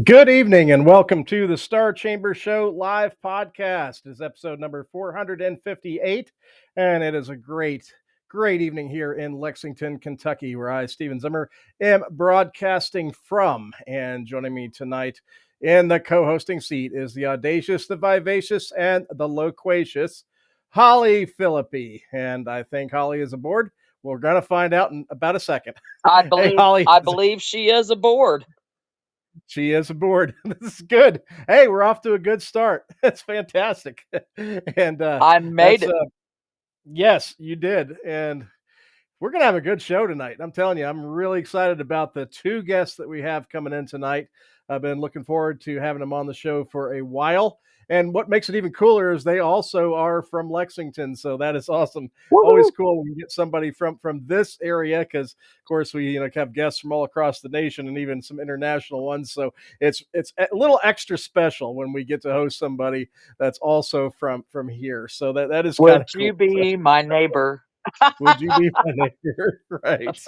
Good evening and welcome to the Star Chamber Show live podcast. This is episode number 458, and it is a great evening here in Lexington, Kentucky, where I, Stephen Zimmer, am broadcasting from. And joining me tonight in the co-hosting seat is the audacious, the vivacious, and the loquacious Holly Phillippe. And I think Holly is aboard. We're going to find out in about a second. Hey, Holly. I believe she is aboard. She is aboard. This is good. Hey, we're off to a good start. That's fantastic. And I made it. Yes, you did. And we're going to have a good show tonight. I'm telling you, I'm really excited about the two guests that we have coming in tonight. I've been looking forward to having them on the show for a while. And what makes it even cooler is they also are from Lexington. So that is awesome. Woo-hoo. Always cool when you get somebody from this area, because of course we have guests from all across the nation and even some international ones. So it's a little extra special when we get to host somebody that's also from here. So that is kind of cool. Would you be my neighbor? Would you be my neighbor? Right.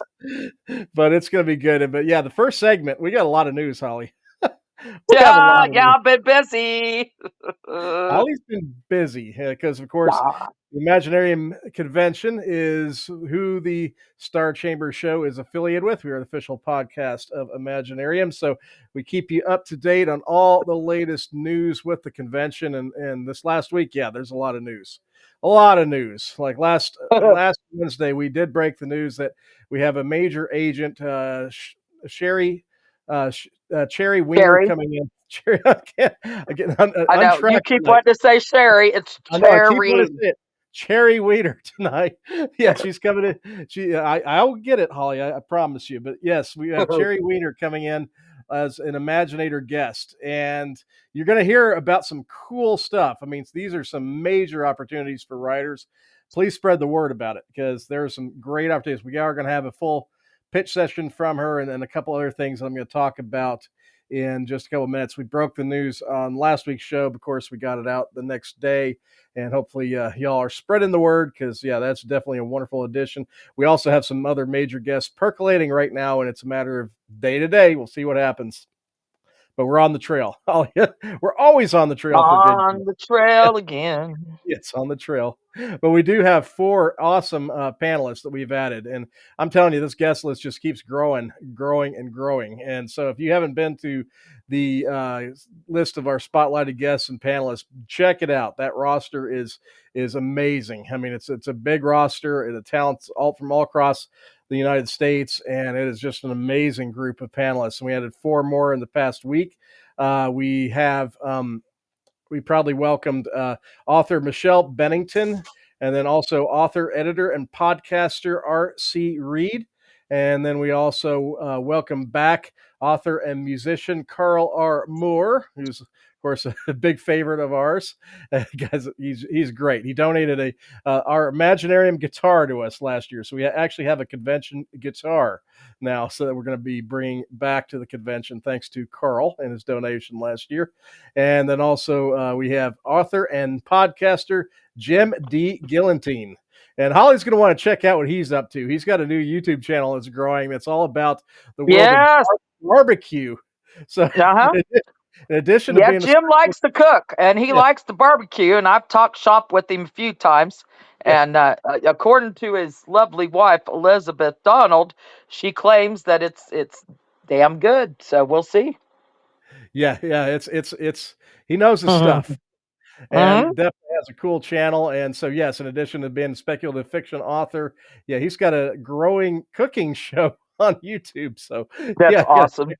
But it's going to be good. But yeah, the first segment, we got a lot of news, Holly. I've been busy. Holly's been busy because, of course, the Imaginarium Convention is who the Star Chamber Show is affiliated with. We are the official podcast of Imaginarium. So we keep you up to date on all the latest news with the convention. And this last week, yeah, there's a lot of news. A lot of news. Like last Wednesday, we did break the news that we have a major agent, Cherry Weiner coming in. Cherry, I know you keep wanting to say Sherry. It's Cherry. Cherry Weiner tonight. Yeah, she's coming in. I'll get it, Holly. I promise you. But yes, we have Cherry Weiner coming in as an Imaginator guest, and you're going to hear about some cool stuff. I mean, these are some major opportunities for writers. Please spread the word about it, because there are some great opportunities. We are going to have a full pitch session from her, and a couple other things I'm going to talk about in just a couple of minutes. We broke the news on last week's show. Of course, we got it out the next day, and hopefully y'all are spreading the word, because, yeah, that's definitely a wonderful addition. We also have some other major guests percolating right now, and it's a matter of day to day. We'll see what happens. But we're on the trail. We're always on the trail. On the trail again. It's on the trail. But we do have four awesome panelists that we've added. And I'm telling you, this guest list just keeps growing. And so if you haven't been to the list of our spotlighted guests and panelists, check it out. That roster is amazing. I mean, it's a big roster, and the talents from all across the United States, and it is just an amazing group of panelists. And we added four more in the past week. We probably welcomed author Michelle Bennington, and then also author, editor, and podcaster R.C. Reed. And then we also welcome back author and musician Carl R. Moore, who's, of course, a big favorite of ours. Guys, he's great. He donated our Imaginarium guitar to us last year, so we actually have a convention guitar now, so that we're going to be bringing back to the convention, thanks to Carl and his donation last year. And then also we have author and podcaster Jim D. Gillentine. And Holly's going to want to check out what he's up to. He's got a new YouTube channel that's growing. That's all about the world of barbecue. So in addition to being Jim likes to cook, and he likes to barbecue, and I've talked shop with him a few times. And according to his lovely wife, Elizabeth Donald, she claims that it's damn good. So we'll see. Yeah, it's he knows his stuff. And definitely has a cool channel. And so, yes, in addition to being a speculative fiction author, yeah, he's got a growing cooking show on YouTube. So that's awesome.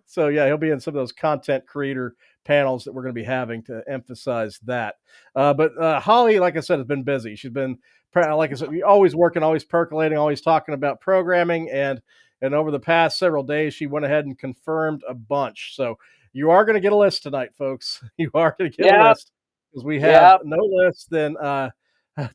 So, yeah, he'll be in some of those content creator panels that we're going to be having to emphasize that. But Holly, like I said, has been busy. She's been, like I said, always working, always percolating, always talking about programming. And over the past several days, she went ahead and confirmed a bunch. So you are going to get a list tonight, folks. You are going to get a list. Because we have no less than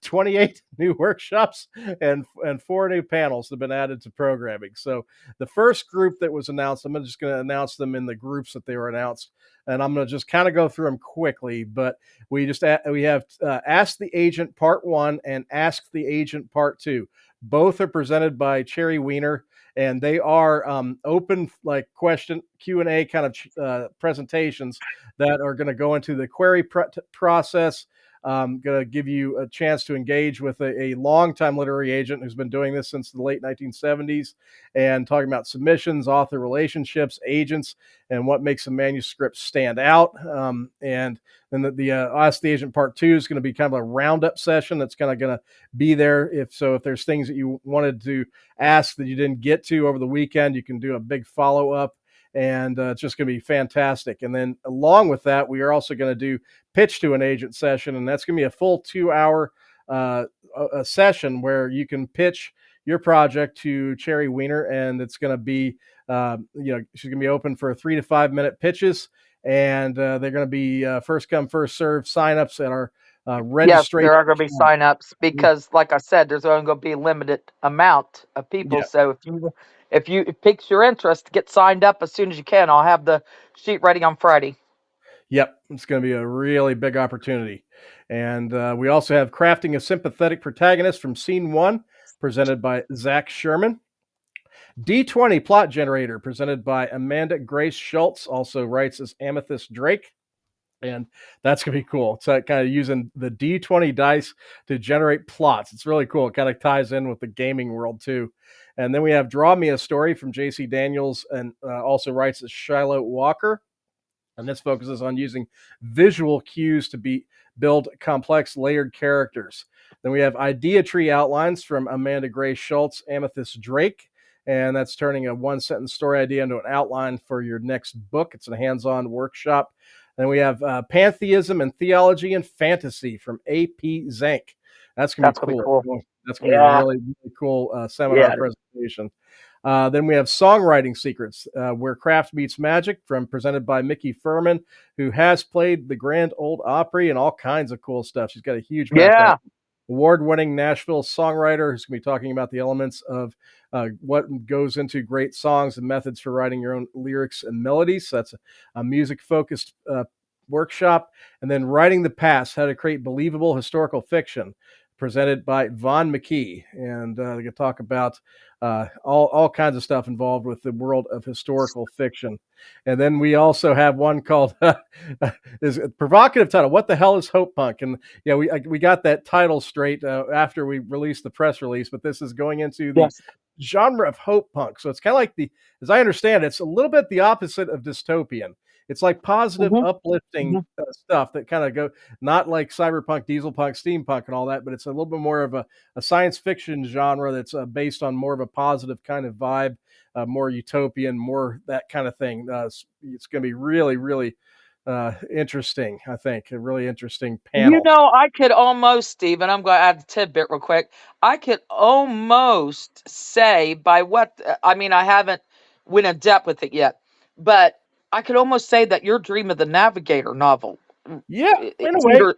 28 new workshops and 4 new panels that have been added to programming. So the first group that was announced, I'm just going to announce them in the groups that they were announced, and I'm going to just kind of go through them quickly. But we have Ask the Agent Part 1 and Ask the Agent Part 2. Both are presented by Cherry Weiner, and they are open like question Q&A kind of presentations that are going to go into the query process. Going to give you a chance to engage with a longtime literary agent who's been doing this since the late 1970s and talking about submissions, author relationships, agents, and what makes a manuscript stand out. And then the Ask the Agent Part 2 is going to be kind of a roundup session that's kind of going to be there. If there's things that you wanted to ask that you didn't get to over the weekend, you can do a big follow-up, and it's just going to be fantastic. And then along with that, we are also going to do pitch to an agent session, and that's going to be a full 2-hour a session where you can pitch your project to Cherry Weiner, and it's going to be she's going to be open for 3 to 5 minute pitches, and they're going to be first come first serve signups at our Yes, registration. there are going to be signups because, like I said, there's only going to be a limited amount of people. Yeah. So if it piques your interest, get signed up as soon as you can. I'll have the sheet ready on Friday. Yep, it's going to be a really big opportunity. And we also have Crafting a Sympathetic Protagonist from Scene 1, presented by Zach Sherman. D20 Plot Generator, presented by Amanda Grace Schultz, also writes as Amethyst Drake. And that's going to be cool. It's kind of using the D20 dice to generate plots. It's really cool. It kind of ties in with the gaming world, too. And then we have Draw Me a Story from J.C. Daniels, and also writes as Shiloh Walker. And this focuses on using visual cues to build complex, layered characters. Then we have Idea Tree Outlines from Amanda Grace Schultz, Amethyst Drake. And that's turning a one-sentence story idea into an outline for your next book. It's a hands-on workshop. Then we have Pantheism and Theology and Fantasy from A.P. Zank. That's going to be cool. That's going to be a really, really cool seminar presentation. Then we have Songwriting Secrets, Where Craft Meets Magic, presented by Mickey Furman, who has played the Grand Ole Opry and all kinds of cool stuff. She's got a huge background. Award-winning Nashville songwriter who's going to be talking about the elements of what goes into great songs and methods for writing your own lyrics and melodies. So that's a music-focused workshop. And then Writing the Past, How to Create Believable Historical Fiction, presented by Vaughn McKee. And they're going to talk about all kinds of stuff involved with the world of historical fiction. And then we also have one called is a provocative title, What the Hell is Hope Punk? And yeah, we got that title straight after we released the press release, but this is going into the genre of hope punk. So it's kind of like as I understand it, it's a little bit the opposite of dystopian. It's like positive, uplifting stuff that kind of go, not like cyberpunk, dieselpunk, steampunk, and all that, but it's a little bit more of a science fiction genre that's based on more of a positive kind of vibe, more utopian, more that kind of thing. It's going to be really, really interesting, I think. A really interesting panel. I could almost, Stephen, I'm going to add a tidbit real quick. I could almost say by what, I mean, I haven't went in depth with it yet, but I could almost say that your Dream of the Navigator novel, yeah, in a way,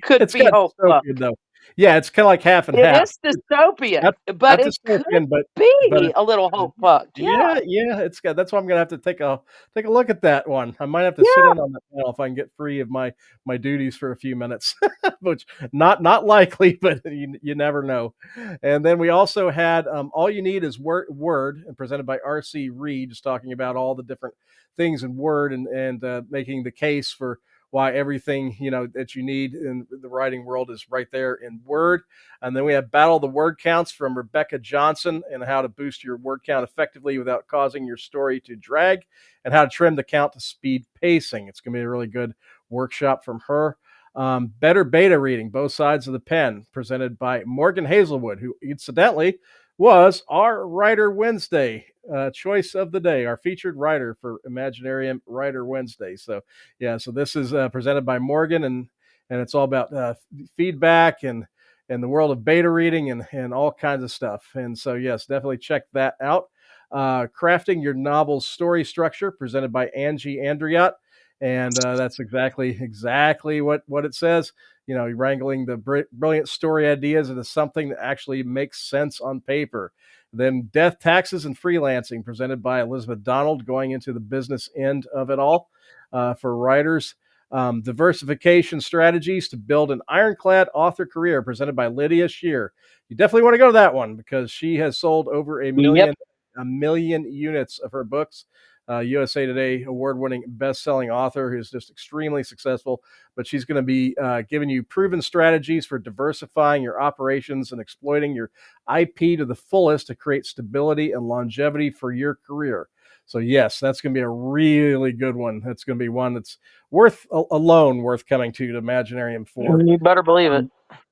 could be hope punk. Though. Yeah, it's kind of like half and half. It is dystopian, but it could be a little hope punk. Yeah, it's good. That's why I'm gonna have to take a look at that one. I might have to sit in on that panel if I can get free of my duties for a few minutes, which not likely, but you never know. And then we also had All You Need Is Word, and presented by R.C. Reed, just talking about all the different things in Word and making the case for why everything that you need in the writing world is right there in Word. And then we have Battle of the Word Counts from Rebecca Johnson, and how to boost your word count effectively without causing your story to drag, and how to trim the count to speed pacing. It's going to be a really good workshop from her. Better Beta Reading, Both Sides of the Pen, presented by Morgan Hazelwood, who incidentally was our Writer Wednesday choice of the day, our featured writer for Imaginarium Writer Wednesday. So this is presented by Morgan, and it's all about feedback and the world of beta reading and all kinds of stuff. And so, yes, definitely check that out. Crafting Your Novel's Story Structure, presented by Angie Andriot. And that's exactly what it says. Wrangling the brilliant story ideas into something that actually makes sense on paper. Then Death, Taxes, and Freelancing, presented by Elizabeth Donald, going into the business end of it all for writers. Diversification Strategies to Build an Ironclad Author Career, presented by Lydia Shear. You definitely want to go to that one because she has sold over Yep. a million units of her books. USA Today award-winning best-selling author who's just extremely successful. But she's going to be giving you proven strategies for diversifying your operations and exploiting your IP to the fullest to create stability and longevity for your career. So yes, that's going to be a really good one. That's going to be one that's worth coming to Imaginarium for. You better believe it.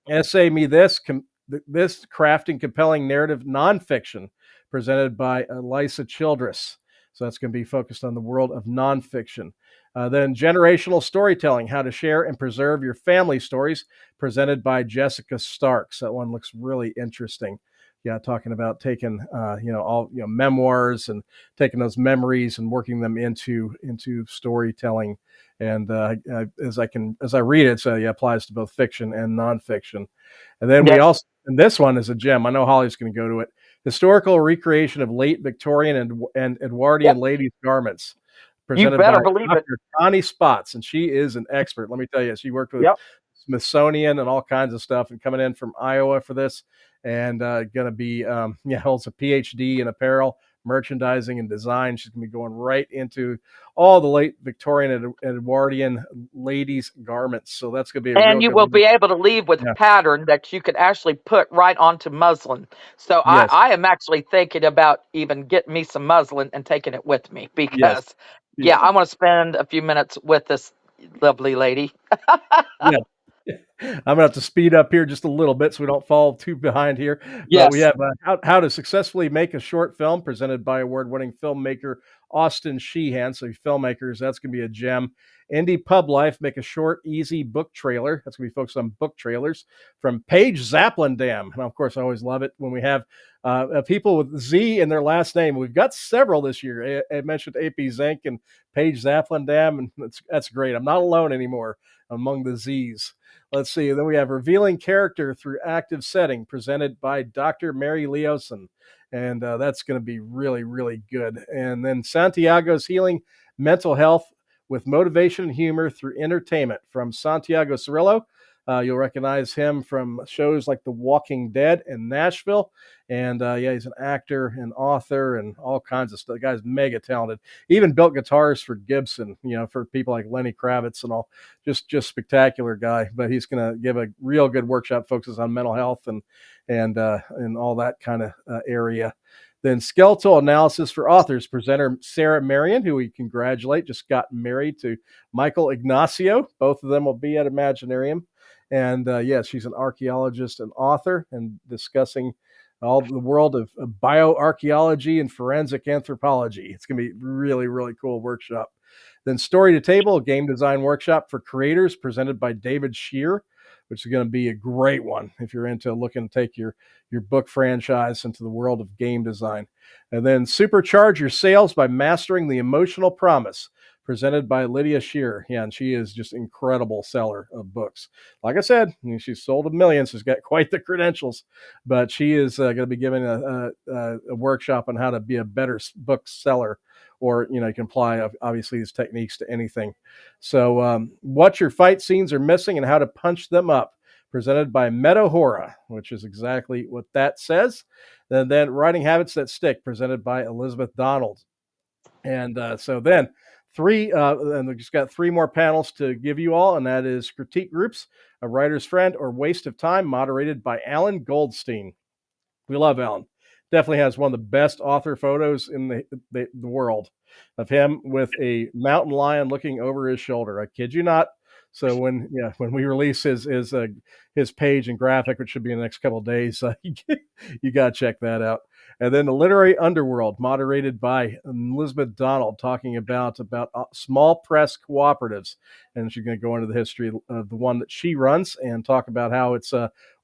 Essay Me This, this crafting compelling narrative nonfiction, presented by Elisa Childress. So that's going to be focused on the world of nonfiction. Then Generational Storytelling, How to Share and Preserve Your Family Stories, presented by Jessica Starks. That one looks really interesting. Yeah, talking about taking memoirs and taking those memories and working them into storytelling. And as I read it, so yeah, applies to both fiction and nonfiction. And then we Yes. also, and this one is a gem. I know Holly's going to go to it. Historical recreation of late Victorian and Edwardian Yep. ladies' garments, You presented by better believe it. Dr. Connie Spots, and she is an expert. Let me tell you, she worked with Yep. Smithsonian and all kinds of stuff, and coming in from Iowa for this, and going to be holds a PhD in apparel, merchandising, and design. She's going to be going right into all the late Victorian and Edwardian ladies' garments. So that's going to be a real And you good will one. be able to leave with Yeah. pattern that you could actually put right onto muslin. So Yes. I am actually thinking about even getting me some muslin and taking it with me Yes. because, yeah, Yeah. I want to spend a few minutes with this lovely lady. Yeah. I'm gonna have to speed up here just a little bit so we don't fall too behind here. But we Yes. have how to successfully make a short film, presented by award-winning filmmaker Austin Sheehan. So, filmmakers, that's gonna be a gem. Indie Pub Life, make a short, easy book trailer. That's gonna be focused on book trailers from Paige Zaplendam. And of course, I always love it when we have people with Z in their last name. We've got several this year. I mentioned AP Zink and Paige Zaplendam, and that's great. I'm not alone anymore among the Z's. Let's see. Then we have Revealing Character Through Active Setting, presented by Dr. Mary Leosin. And that's going to be really, really good. And then Santiago's Healing Mental Health with Motivation and Humor Through Entertainment, from Santiago Cirillo. You'll recognize him from shows like The Walking Dead and Nashville. And yeah, he's an actor and author and all kinds of stuff. The guy's mega talented. Even built guitars for Gibson, for people like Lenny Kravitz and all. Just spectacular guy. But he's going to give a real good workshop focuses on mental health and all that kind of area. Then Skeletal Analysis for Authors, presenter Sarah Marion, who we congratulate, just got married to Michael Ignacio. Both of them will be at Imaginarium. And yes, she's an archaeologist and author, and discussing all the world of bioarchaeology and forensic anthropology. It's going to be really, really cool workshop. Then Story to Table, a game design workshop for creators, presented by David Shear, which is going to be a great one if you're into looking to take your book franchise into the world of game design. And then Supercharge Your Sales by Mastering the Emotional Promise, presented by Lydia Shear. Yeah, and she is just an incredible seller of books. Like I said, she's sold a million, so she's got quite the credentials. But she is going to be giving a workshop on how to be a better book seller, or you can apply obviously these techniques to anything. So, what your fight scenes are missing and how to punch them up, presented by Meadow Hora, which is exactly what that says. And then Writing Habits That Stick, presented by Elizabeth Donald. And so then and we just got 3 more panels to give you all, and that is Critique Groups, A Writer's Friend, or Waste of Time, moderated by Alan Goldstein. We love Alan. Definitely has one of the best author photos in the world, of him with a mountain lion looking over his shoulder. I kid you not. So when we release his page and graphic, which should be in the next couple of days, you got to check that out. And then the Literary Underworld, moderated by Elizabeth Donald, talking about small press cooperatives, and she's going to go into the history of the one that she runs and talk about how it's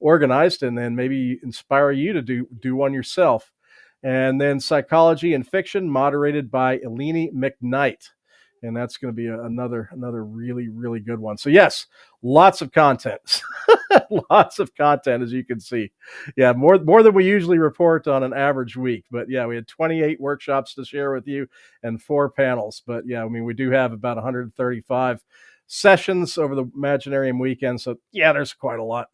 organized, and then maybe inspire you to do one yourself. And then Psychology and Fiction, moderated by Eleni McKnight. And that's going to be another really, really good one. So yes, lots of content, lots of content, as you can see. Yeah, more than we usually report on an average week. But yeah, we had 28 workshops to share with you and 4 panels. But yeah, I mean, we do have about 135 sessions over the Imaginarium weekend. So yeah, there's quite a lot.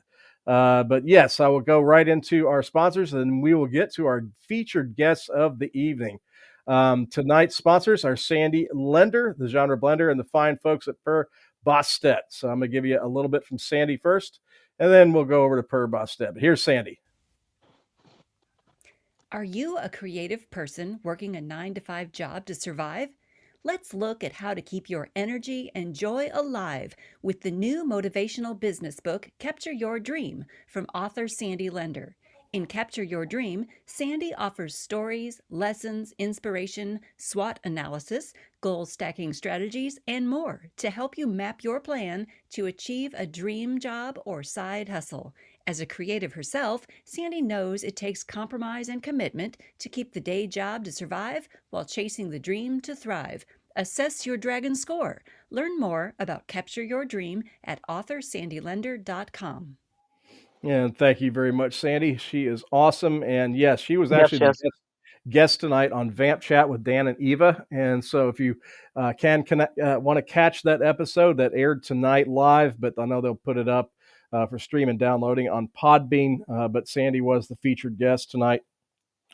But yes, I will go right into our sponsors, and we will get to our featured guests of the evening. Tonight's sponsors are Sandy Lender, the Genre Blender, and the fine folks at Per Bostet. So I'm going to give you a little bit from Sandy first, and then we'll go over to Per Bostet. But here's Sandy. Are you a creative person working a 9-to-5 job to survive? Let's look at how to keep your energy and joy alive with the new motivational business book, Capture Your Dream, from author Sandy Lender. In Capture Your Dream, Sandy offers stories, lessons, inspiration, SWOT analysis, goal stacking strategies, and more to help you map your plan to achieve a dream job or side hustle. As a creative herself, Sandy knows it takes compromise and commitment to keep the day job to survive while chasing the dream to thrive. Assess your dragon score. Learn more about Capture Your Dream at AuthorSandyLender.com. And thank you very much, Sandy. She is awesome. And yes, she was Yes, actually yes. the guest tonight on Vamp Chat with Dan and Eva. And so if you want to catch that episode that aired tonight live, but I know they'll put it up for stream and downloading on Podbean. But Sandy was the featured guest tonight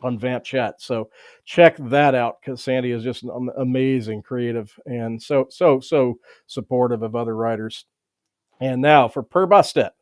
on Vamp Chat. So check that out, because Sandy is just an amazing creative and so supportive of other writers. And now for Per Bostet.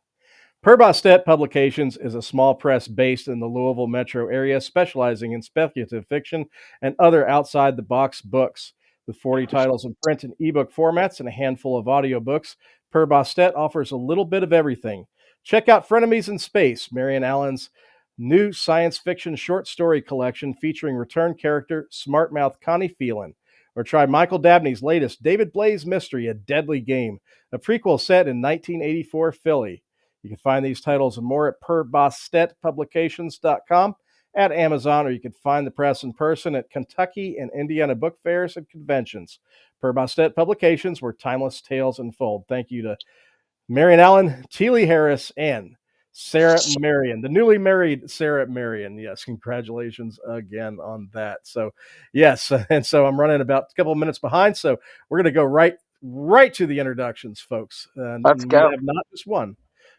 Per Bostet Publications is a small press based in the Louisville metro area, specializing in speculative fiction and other outside-the-box books. With 40 titles in print and ebook formats and a handful of audiobooks, Per Bostet offers a little bit of everything. Check out Frenemies in Space, Marian Allen's new science fiction short story collection featuring return character Smartmouth Connie Phelan. Or try Michael Dabney's latest David Blaze mystery, A Deadly Game, a prequel set in 1984 Philly. You can find these titles and more at perbostetpublications.com, at Amazon, or you can find the press in person at Kentucky and Indiana book fairs and conventions. Per Bostet Publications, where timeless tales unfold. Thank you to Marian Allen, Teely Harris, and Sarah Marion, the newly married Sarah Marion. Yes, congratulations again on that. So, yes, and so I'm running about a couple of minutes behind, so we're going to go right to the introductions, folks. Let's And we go. have not just one,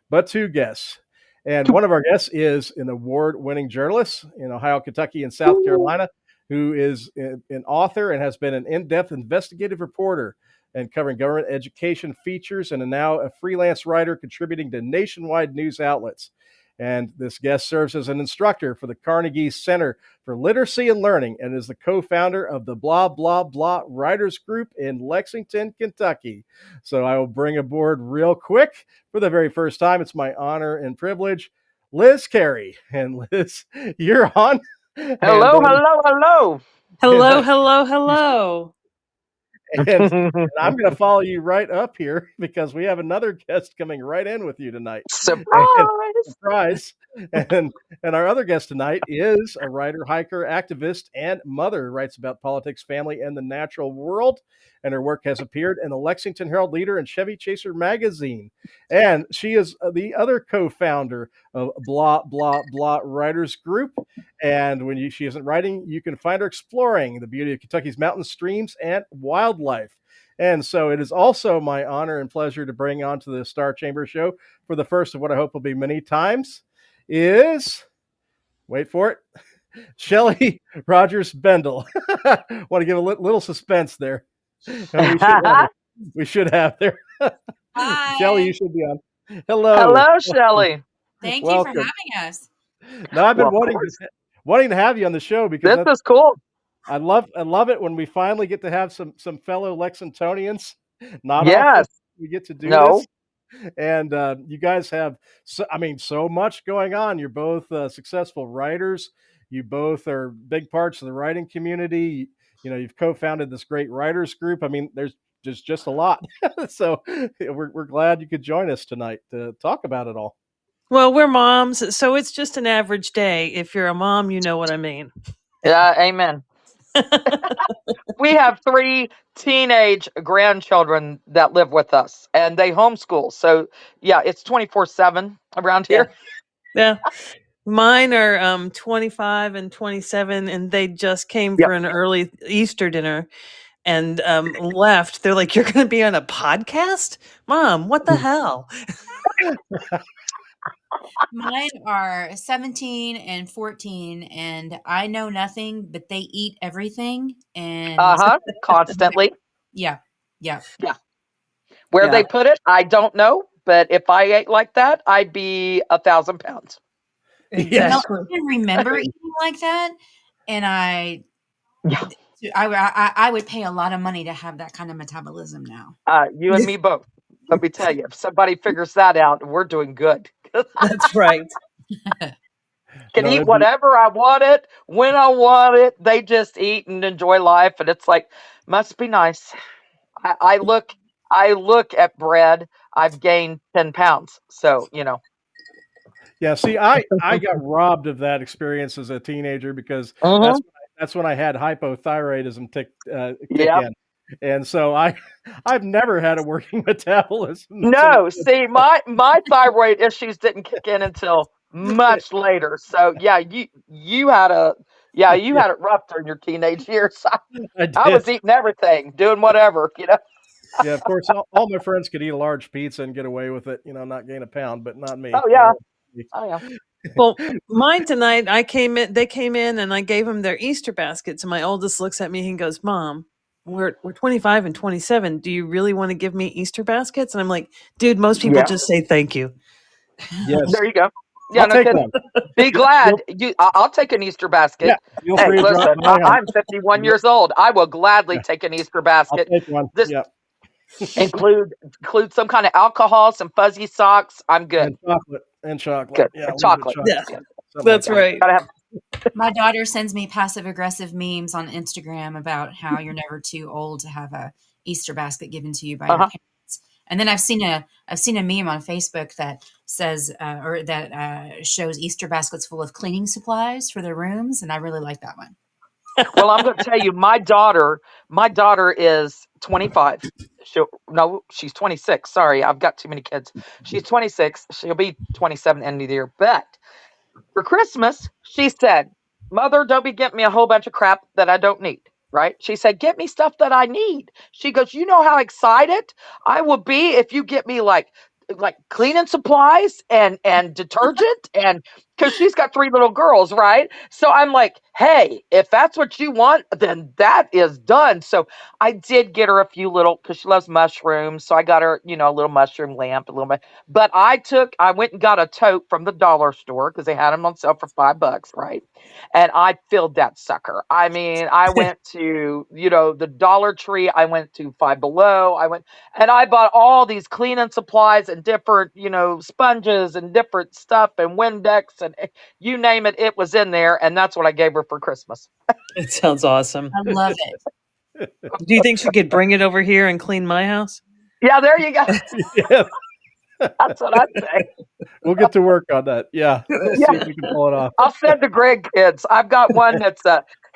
but two guests. And one of our guests is an award-winning journalist in Ohio, Kentucky, and South Carolina, who is an author and has been an in-depth investigative reporter and covering government education features, and now a freelance writer contributing to nationwide news outlets. And this guest serves as an instructor for the Carnegie Center for Literacy and Learning and is the co-founder of the Blah, Blah, Blah Writers Group in Lexington, Kentucky. So I will bring aboard real quick for the very first time. It's my honor and privilege, Liz Carey. And Liz, you're on. Hello, hello, hello. Hello, hello, hello. And I'm going to follow you right up here because we have another guest coming right in with you tonight. Surprise! And our other guest tonight is a writer, hiker, activist, and mother. Writes about politics, family, and the natural world. And her work has appeared in the Lexington Herald Leader and Chevy Chaser magazine. And she is the other co-founder of Blah, Blah, Blah Writers Group. And when she isn't writing, you can find her exploring the beauty of Kentucky's mountains, streams, and wildlife. And so it is also my honor and pleasure to bring onto the Star Chamber show for the first of what I hope will be many times is, wait for it, Shelley Roberts Bendall. Want to give a little suspense there. We should have there. Hi. Shelley, you should be on. Hello. Hello, Shelley. Thank Welcome. you for having us. No, I've been Well, wanting to have you on the show because this is cool. I love it when we finally get to have some fellow Lexingtonians. Not Yes. often we get to do No. this. And you guys have so much going on. You're both successful writers. You both are big parts of the writing community. You know, you've co-founded this great writers group. I mean, there's just a lot. So we're glad you could join us tonight to talk about it all. Well, we're moms, so it's just an average day. If you're a mom, you know what I mean. Yeah, amen. We have 3 teenage grandchildren that live with us, and they homeschool. So, yeah, it's 24/7 around here. Yeah. Mine are 25 and 27, and they just came Yep. for an early Easter dinner. and left. They're like, "You're going to be on a podcast, Mom? What the hell?" Mine are 17 and 14, and I know nothing, but they eat everything. And Constantly. yeah. Where Yeah. they put it, I don't know. But if I ate like that, I'd be 1,000 pounds. Yes. I can remember eating like that, and Yeah. I would pay a lot of money to have that kind of metabolism now. You and me both. Let me tell you, if somebody figures that out, we're doing good. That's right. Can No, eat that'd be- whatever I want it, when I want it. They just eat and enjoy life, and it's like, must be nice. I look at bread. I've gained 10 pounds. So, Yeah, see, I got robbed of that experience as a teenager because that's when I had hypothyroidism kick Yep. in, and so I've never had a working metabolism. No, see, my thyroid issues didn't kick in until much later. So yeah, you had it rough during your teenage years. I I was did. eating everything, doing whatever. Yeah, of course, all my friends could eat a large pizza and get away with it, not gain a pound, but not me. Oh yeah, oh yeah. Well, mine tonight, they came in and I gave them their Easter baskets. And my oldest looks at me and goes, "Mom, we're 25 and 27. Do you really want to give me Easter baskets?" And I'm like, "Dude, most people just say thank you." Yes, There you go. Yeah, I'll no take kidding. one. Be glad. I'll take an Easter basket. Yeah, feel Hey, free to drop listen, by. I'm 51 years old. I will gladly Yeah. take an Easter I'll basket. take one. This Yeah, include some kind of alcohol, some fuzzy socks. I'm good. and chocolate. Good. Yeah, a little bit Chocolate. chocolate. Yeah, Yeah. Something that's like that. right. Gotta have. My daughter sends me passive aggressive memes on Instagram about how you're never too old to have a Easter basket given to you by your parents. And then I've seen a meme on Facebook that says or that shows Easter baskets full of cleaning supplies for their rooms, and I really like that one. Well, I'm going to tell you, my daughter is 25. She's 26. Sorry, I've got too many kids. She's 26. She'll be 27 end of the year. But for Christmas, she said, "Mother, don't be getting me a whole bunch of crap that I don't need." Right? She said, "Get me stuff that I need." She goes, "You know how excited I will be if you get me like cleaning supplies and detergent, and because she's got 3 little girls, right? So I'm like, hey, if that's what you want, then that is done." So I did get her a few little, because she loves mushrooms. So I got her, a little mushroom lamp, a little bit. But I went and got a tote from the dollar store because they had them on sale for $5, right? And I filled that sucker. I mean, I went to, the Dollar Tree. I went to Five Below. And I bought all these cleaning supplies and different, sponges and different stuff and Windex and you name it, it was in there. And that's what I gave her for Christmas. It sounds awesome. I love it. Do you think she could bring it over here and clean my house? Yeah, there you go. Yeah, That's what I'd say. we'll get to work on that. Yeah, we'll see if we can pull it off. I'll send the Greg kids. I've got one that's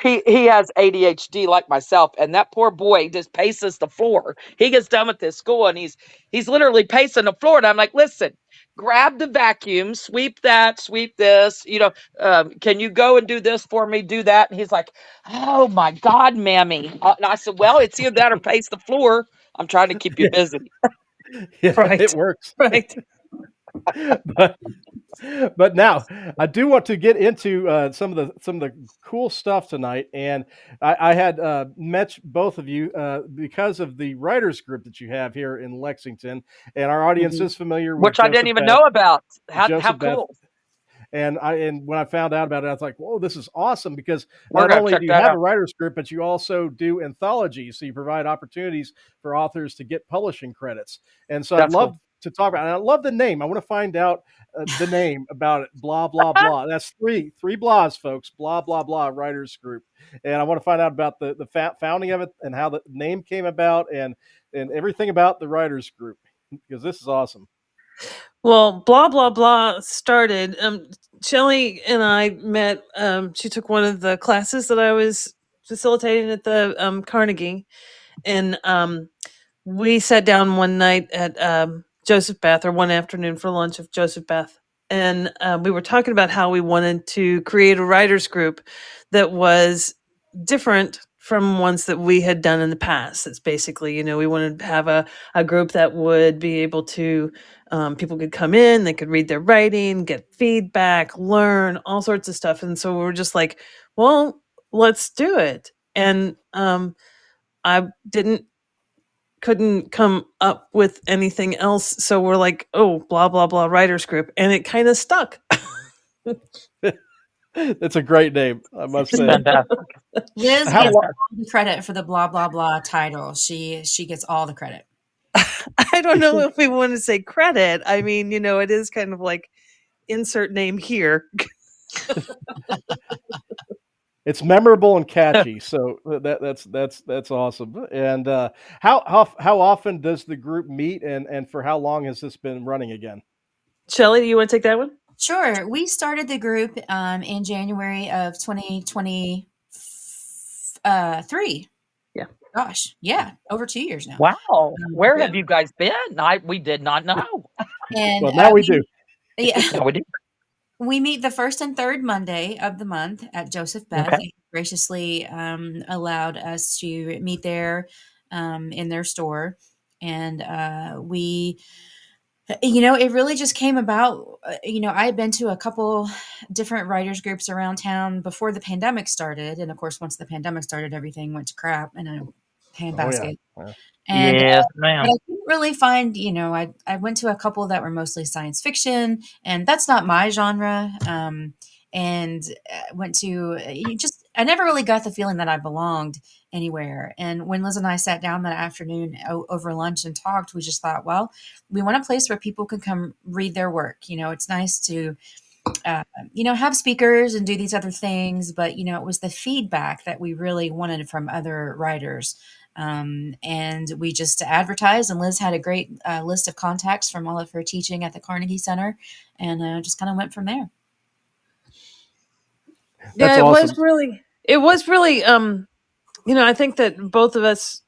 he has ADHD like myself, and that poor boy just paces the floor. He gets done with this school and he's literally pacing the floor. And I'm like, listen, grab the vacuum, sweep that, sweep this. Can you go and do this for me? Do that. And he's like, "Oh my God, mammy." And I said, "Well, it's either that or pace the floor. I'm trying to keep you busy." Yeah, Right. it works. Right. But now I do want to get into some of the cool stuff tonight, and I had met both of you because of the writers group that you have here in Lexington, and our audience is familiar with Which I didn't even know about. How Beth. cool. And when I found out about it, I was like, "Whoa, this is awesome!" Because We're not gonna only check do you that have out. a writers group, but you also do anthologies. So you provide opportunities for authors to get publishing credits. And so I'd That's love cool. to talk about it. And I love the name. I want to find out the name about it. Blah blah blah. That's three blahs, folks. Blah blah blah. Writers group. And I want to find out about the founding of it and how the name came about and everything about the writers group, because this is awesome. Well, blah blah blah started. Shelley and I met. She took one of the classes that I was facilitating at the Carnegie, and we sat down one night at Joseph Beth, or one afternoon for lunch of Joseph Beth, and we were talking about how we wanted to create a writers group that was different from ones that we had done in the past. It's basically, we wanted to have a group that would be able to, people could come in, they could read their writing, get feedback, learn all sorts of stuff. And so we were just like, well, let's do it. And I couldn't come up with anything else. So we're like, oh, blah, blah, blah, writers group. And it kind of stuck. It's a great name, I must say. Fantastic. Liz How gets lo- all the credit for the blah blah blah title. She gets all the credit. I don't know if we want to say credit. I mean, it is kind of like insert name here. It's memorable and catchy, so that's awesome. And how often does the group meet, and for how long has this been running again? Shelley, do you want to take that one? Sure. We started the group in January of 2023. Yeah. Gosh, yeah, over 2 years now. Wow. Where yeah. have you guys been? We did not know. And Well, now we do. Yeah, No, we did. we meet the first and third Monday of the month at Joseph Beth. Okay. They graciously allowed us to meet there in their store, and we. It really just came about. I had been to a couple different writers groups around town before the pandemic started. And of course, once the pandemic started, everything went to crap in a handbasket. Yeah. And Yes, but ma'am. I couldn't really find, I went to a couple that were mostly science fiction, and that's not my genre. And went to, I never really got the feeling that I belonged anywhere. And when Liz and I sat down that afternoon over lunch and talked, we just thought, well, we want a place where people can come read their work. It's nice to, have speakers and do these other things, but, it was the feedback that we really wanted from other writers. And we just advertised, and Liz had a great list of contacts from all of her teaching at the Carnegie Center, and just kind of went from there. That's it awesome. was really, I think that both of us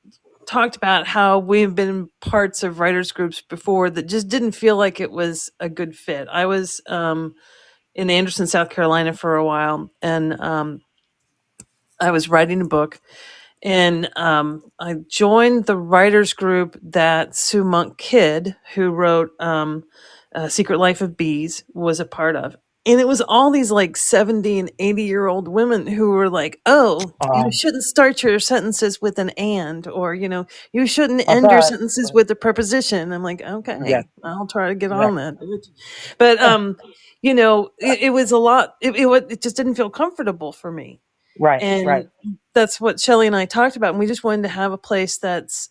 talked about how we've been parts of writers groups before that just didn't feel like it was a good fit. I was in Anderson, South Carolina for a while, and I was writing a book, and I joined the writers group that Sue Monk Kidd, who wrote Secret Life of Bees, was a part of. And it was all these like 70 and 80-year-old women who were like, oh, you shouldn't start your sentences with an and, or, you shouldn't end your sentences with a preposition. I'm like, okay, Yeah. I'll try to get on that. But, it was a lot. It just didn't feel comfortable for me. Right. And Right. that's what Shelley and I talked about. And we just wanted to have a place that's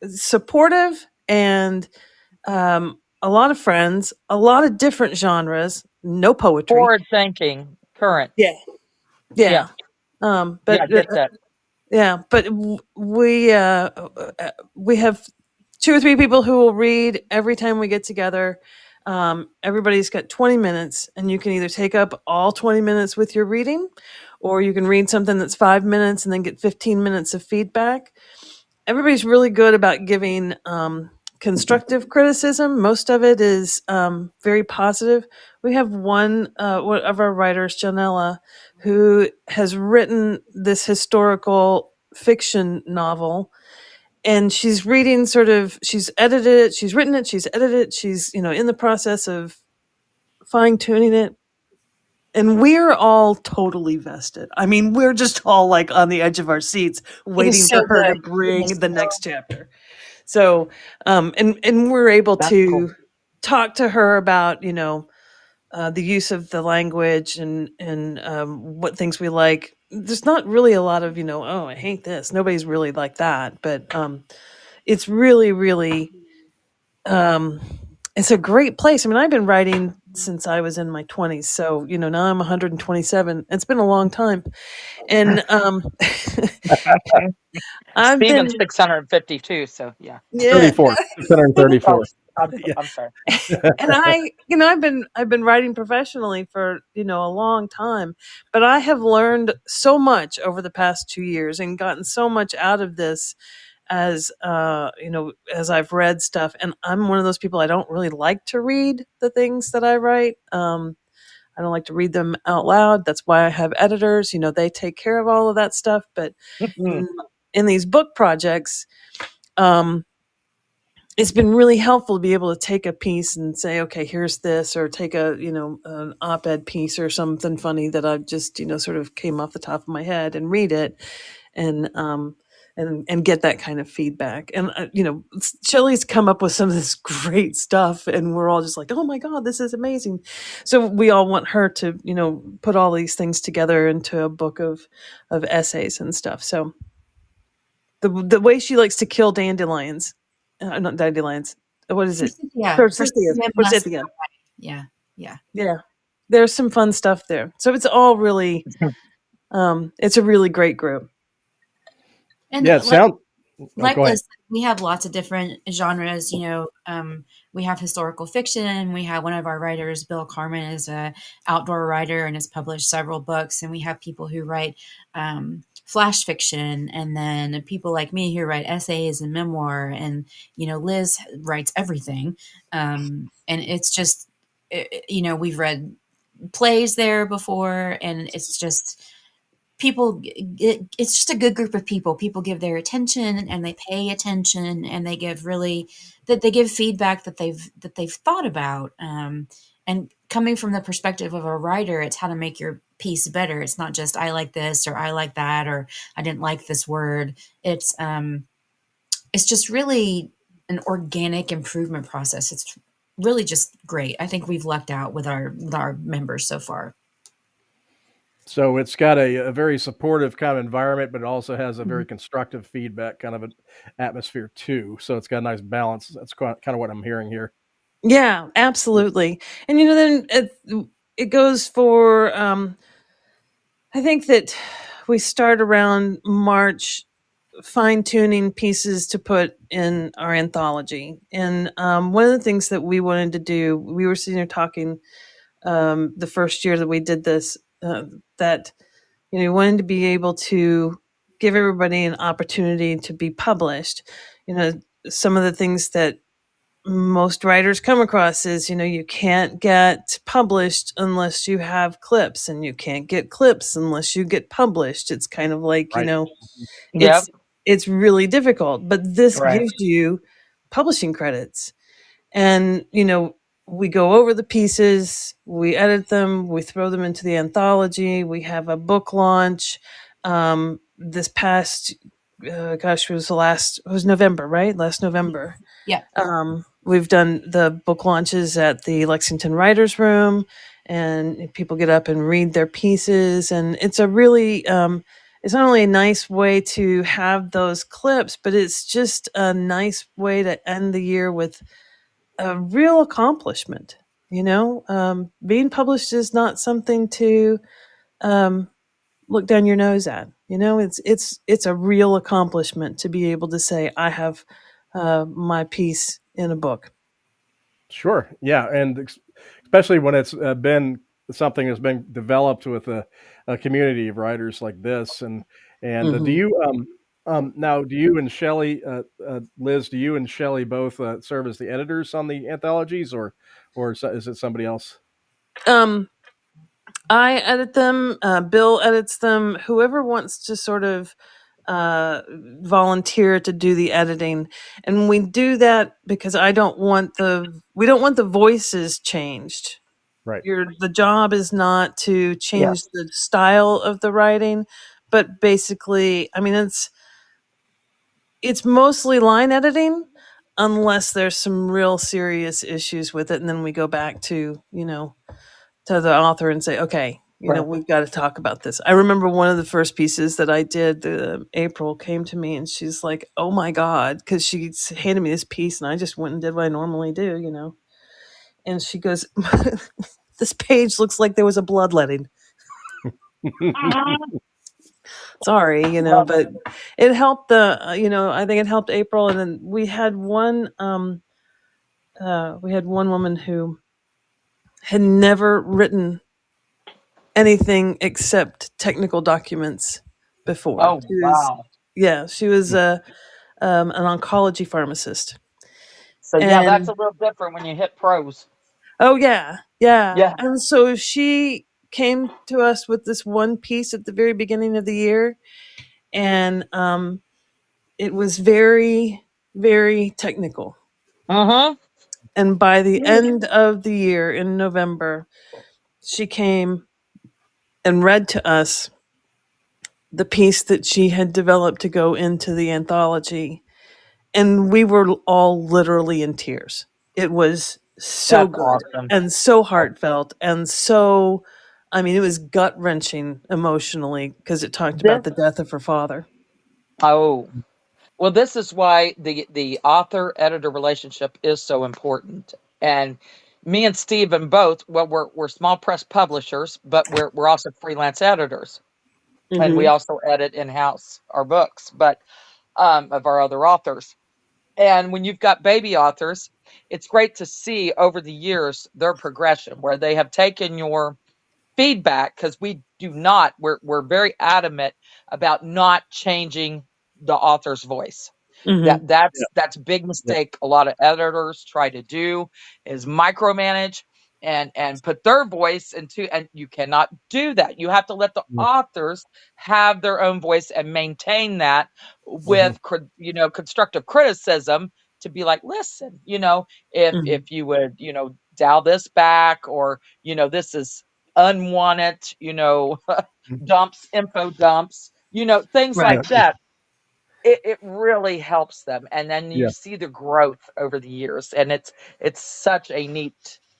supportive and a lot of friends, a lot of different genres, no poetry. Forward thinking, current. Yeah. Yeah. But Yeah, I get that. yeah, but we have 2 or 3 people who will read every time we get together. Everybody's got 20 minutes, and you can either take up all 20 minutes with your reading, or you can read something that's 5 minutes and then get 15 minutes of feedback. Everybody's really good about giving constructive criticism. Most of it is very positive. We have one of our writers, Janella, who has written this historical fiction novel, and she's reading she's edited it, she's written it, she's edited it, she's in the process of fine-tuning it. And we're all totally vested. I mean, we're just all like on the edge of our seats waiting so for her to good. bring the next chapter. So, and we're able to cool. talk to her about, the use of the language and what things we like. There's not really a lot of, oh, I hate this. Nobody's really like that. But it's really, really, it's a great place. I mean, I've been writing since I was in my 20s. So, now I'm 127. It's been a long time. And I've Steven's been 652, so yeah. 34, 634. I'm sorry. And I've been writing professionally for, a long time, but I have learned so much over the past 2 years and gotten so much out of this as as I've read stuff. And I'm one of those people, I don't really like to read the things that I write. I don't like to read them out loud. That's why I have editors. They take care of all of that stuff. But in, in these book projects, um, it's been really helpful to be able to take a piece and say, okay, here's this, or take an op-ed piece or something funny that I've just, sort of came off the top of my head and read it and, and get that kind of feedback. And, Shelley's come up with some of this great stuff and we're all just like, oh my God, this is amazing. So we all want her to, put all these things together into a book of essays and stuff. So the way she likes to kill dandelions, not dandelions. What is it? Forsythias. Forsythia. Yeah. Yeah. Yeah. There's some fun stuff there. So it's all really, it's a really great group. And Yeah, it sounds. Like Liz, we have lots of different genres. We have historical fiction. We have one of our writers, Bill Carmen, is a outdoor writer and has published several books. And we have people who write flash fiction, and then people like me who write essays and memoir. And Liz writes everything. And it's just, we've read plays there before, and it's just it's just a good group of people give their attention and they pay attention, and they give feedback that they've thought about, and coming from the perspective of a writer, it's how to make your piece better. It's not just I like this or I like that or I didn't like this word. It's just really an organic improvement process. It's really just great. I think we've lucked out with our members so far. So it's got a very supportive kind of environment, but it also has a very constructive feedback kind of an atmosphere too. So it's got a nice balance. That's kind of what I'm hearing here. Yeah, absolutely. And then it goes for. I think that we start around March, fine tuning pieces to put in our anthology. And one of the things that we wanted to do, we were sitting there talking the first year that we did this, that we wanted to be able to give everybody an opportunity to be published. Some of the things that most writers come across is, you can't get published unless you have clips, and you can't get clips unless you get published. It's kind of like, Right. Yep. it's really difficult, but this Right. gives you publishing credits. And, we go over the pieces, we edit them, we throw them into the anthology, we have a book launch. This past, it was November, right? Last November. Yeah. We've done the book launches at the Lexington Writers Room, and people get up and read their pieces. And it's a really, it's not only a nice way to have those clips, but it's just a nice way to end the year with a real accomplishment. Being published is not something to look down your nose at. It's a real accomplishment to be able to say, I have my piece in a book. Sure. Yeah. And especially when it's been something that's been developed with a community of writers like this. And do you, now, do you and Shelley, Liz, do you and Shelley both serve as the editors on the anthologies, or is it somebody else? I edit them. Bill edits them. Whoever wants to sort of volunteer to do the editing, and we do that because we don't want the voices changed. Right. The job is not to change the style of the writing, but basically, I mean, it's mostly line editing, unless there's some real serious issues with it, and then we go back to to the author and say, okay, we've got to talk about this. I remember one of the first pieces that I did, April came to me and she's like, oh my God, because she handed me this piece and I just went and did what I normally do, and she goes, this page looks like there was a bloodletting. Sorry, but it helped I think it helped April. And then we had one woman who had never written anything except technical documents before. Oh, wow. She was an oncology pharmacist. So yeah, that's a little different when you hit prose. Oh yeah. Yeah. And so she came to us with this one piece at the very beginning of the year, and it was very, very technical. Mm-hmm. And by the end of the year in November, she came and read to us the piece that she had developed to go into the anthology. And we were all literally in tears. It was so That's good awesome. and so heartfelt and so, I mean, it was gut wrenching emotionally because it talked This about the death of her father. oh well, this is why the author editor relationship is so important. And me and Stephen both, well, we're small press publishers, but we're also freelance editors, and we Hmm. also edit in house our books, but of our other authors. And when you've got baby authors, it's great to see over the years their progression, where they have taken your feedback, because we're very adamant about not changing the author's voice. Hmm. That's a big Yeah. mistake a lot of editors try to do, is micromanage and put their voice into, and you cannot do that. You have to let the authors have their own voice and maintain that Mm-hmm. with constructive criticism, to be like, listen, Hmm. if you would, dial this back, or this is unwanted, dumps, info dumps, things Right. Yeah. like that. It really helps them, and then you Yeah. see the growth over the years, and it's such a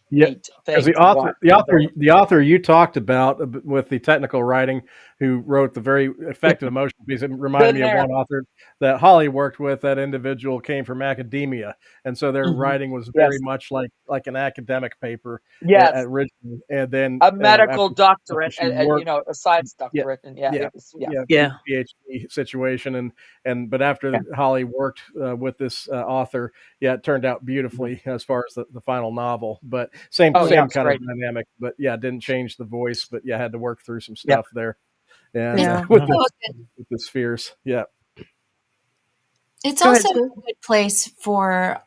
Yeah, neat because thing to watch develop. the author you talked about with the technical writing, who wrote the very effective emotional piece, it reminded Been me of there. one author that Holly worked with. That individual came from academia, and so their Hmm. writing was very Yes. much like an academic paper Yes. originally, and then A medical after doctorate, she worked, a science yeah, doctorate, and yeah, yeah, it was, yeah. yeah, Yeah. PhD situation, and but Yeah. after Holly worked with this author, yeah, it turned out beautifully as far as the final novel. But same Oh yeah, same it's kind of great. dynamic. But yeah, didn't change the voice. But yeah, had to work through some Yep. stuff there, and Yeah. with Mhm. the spheres. Yeah, It's Go ahead, also Sue. a good place for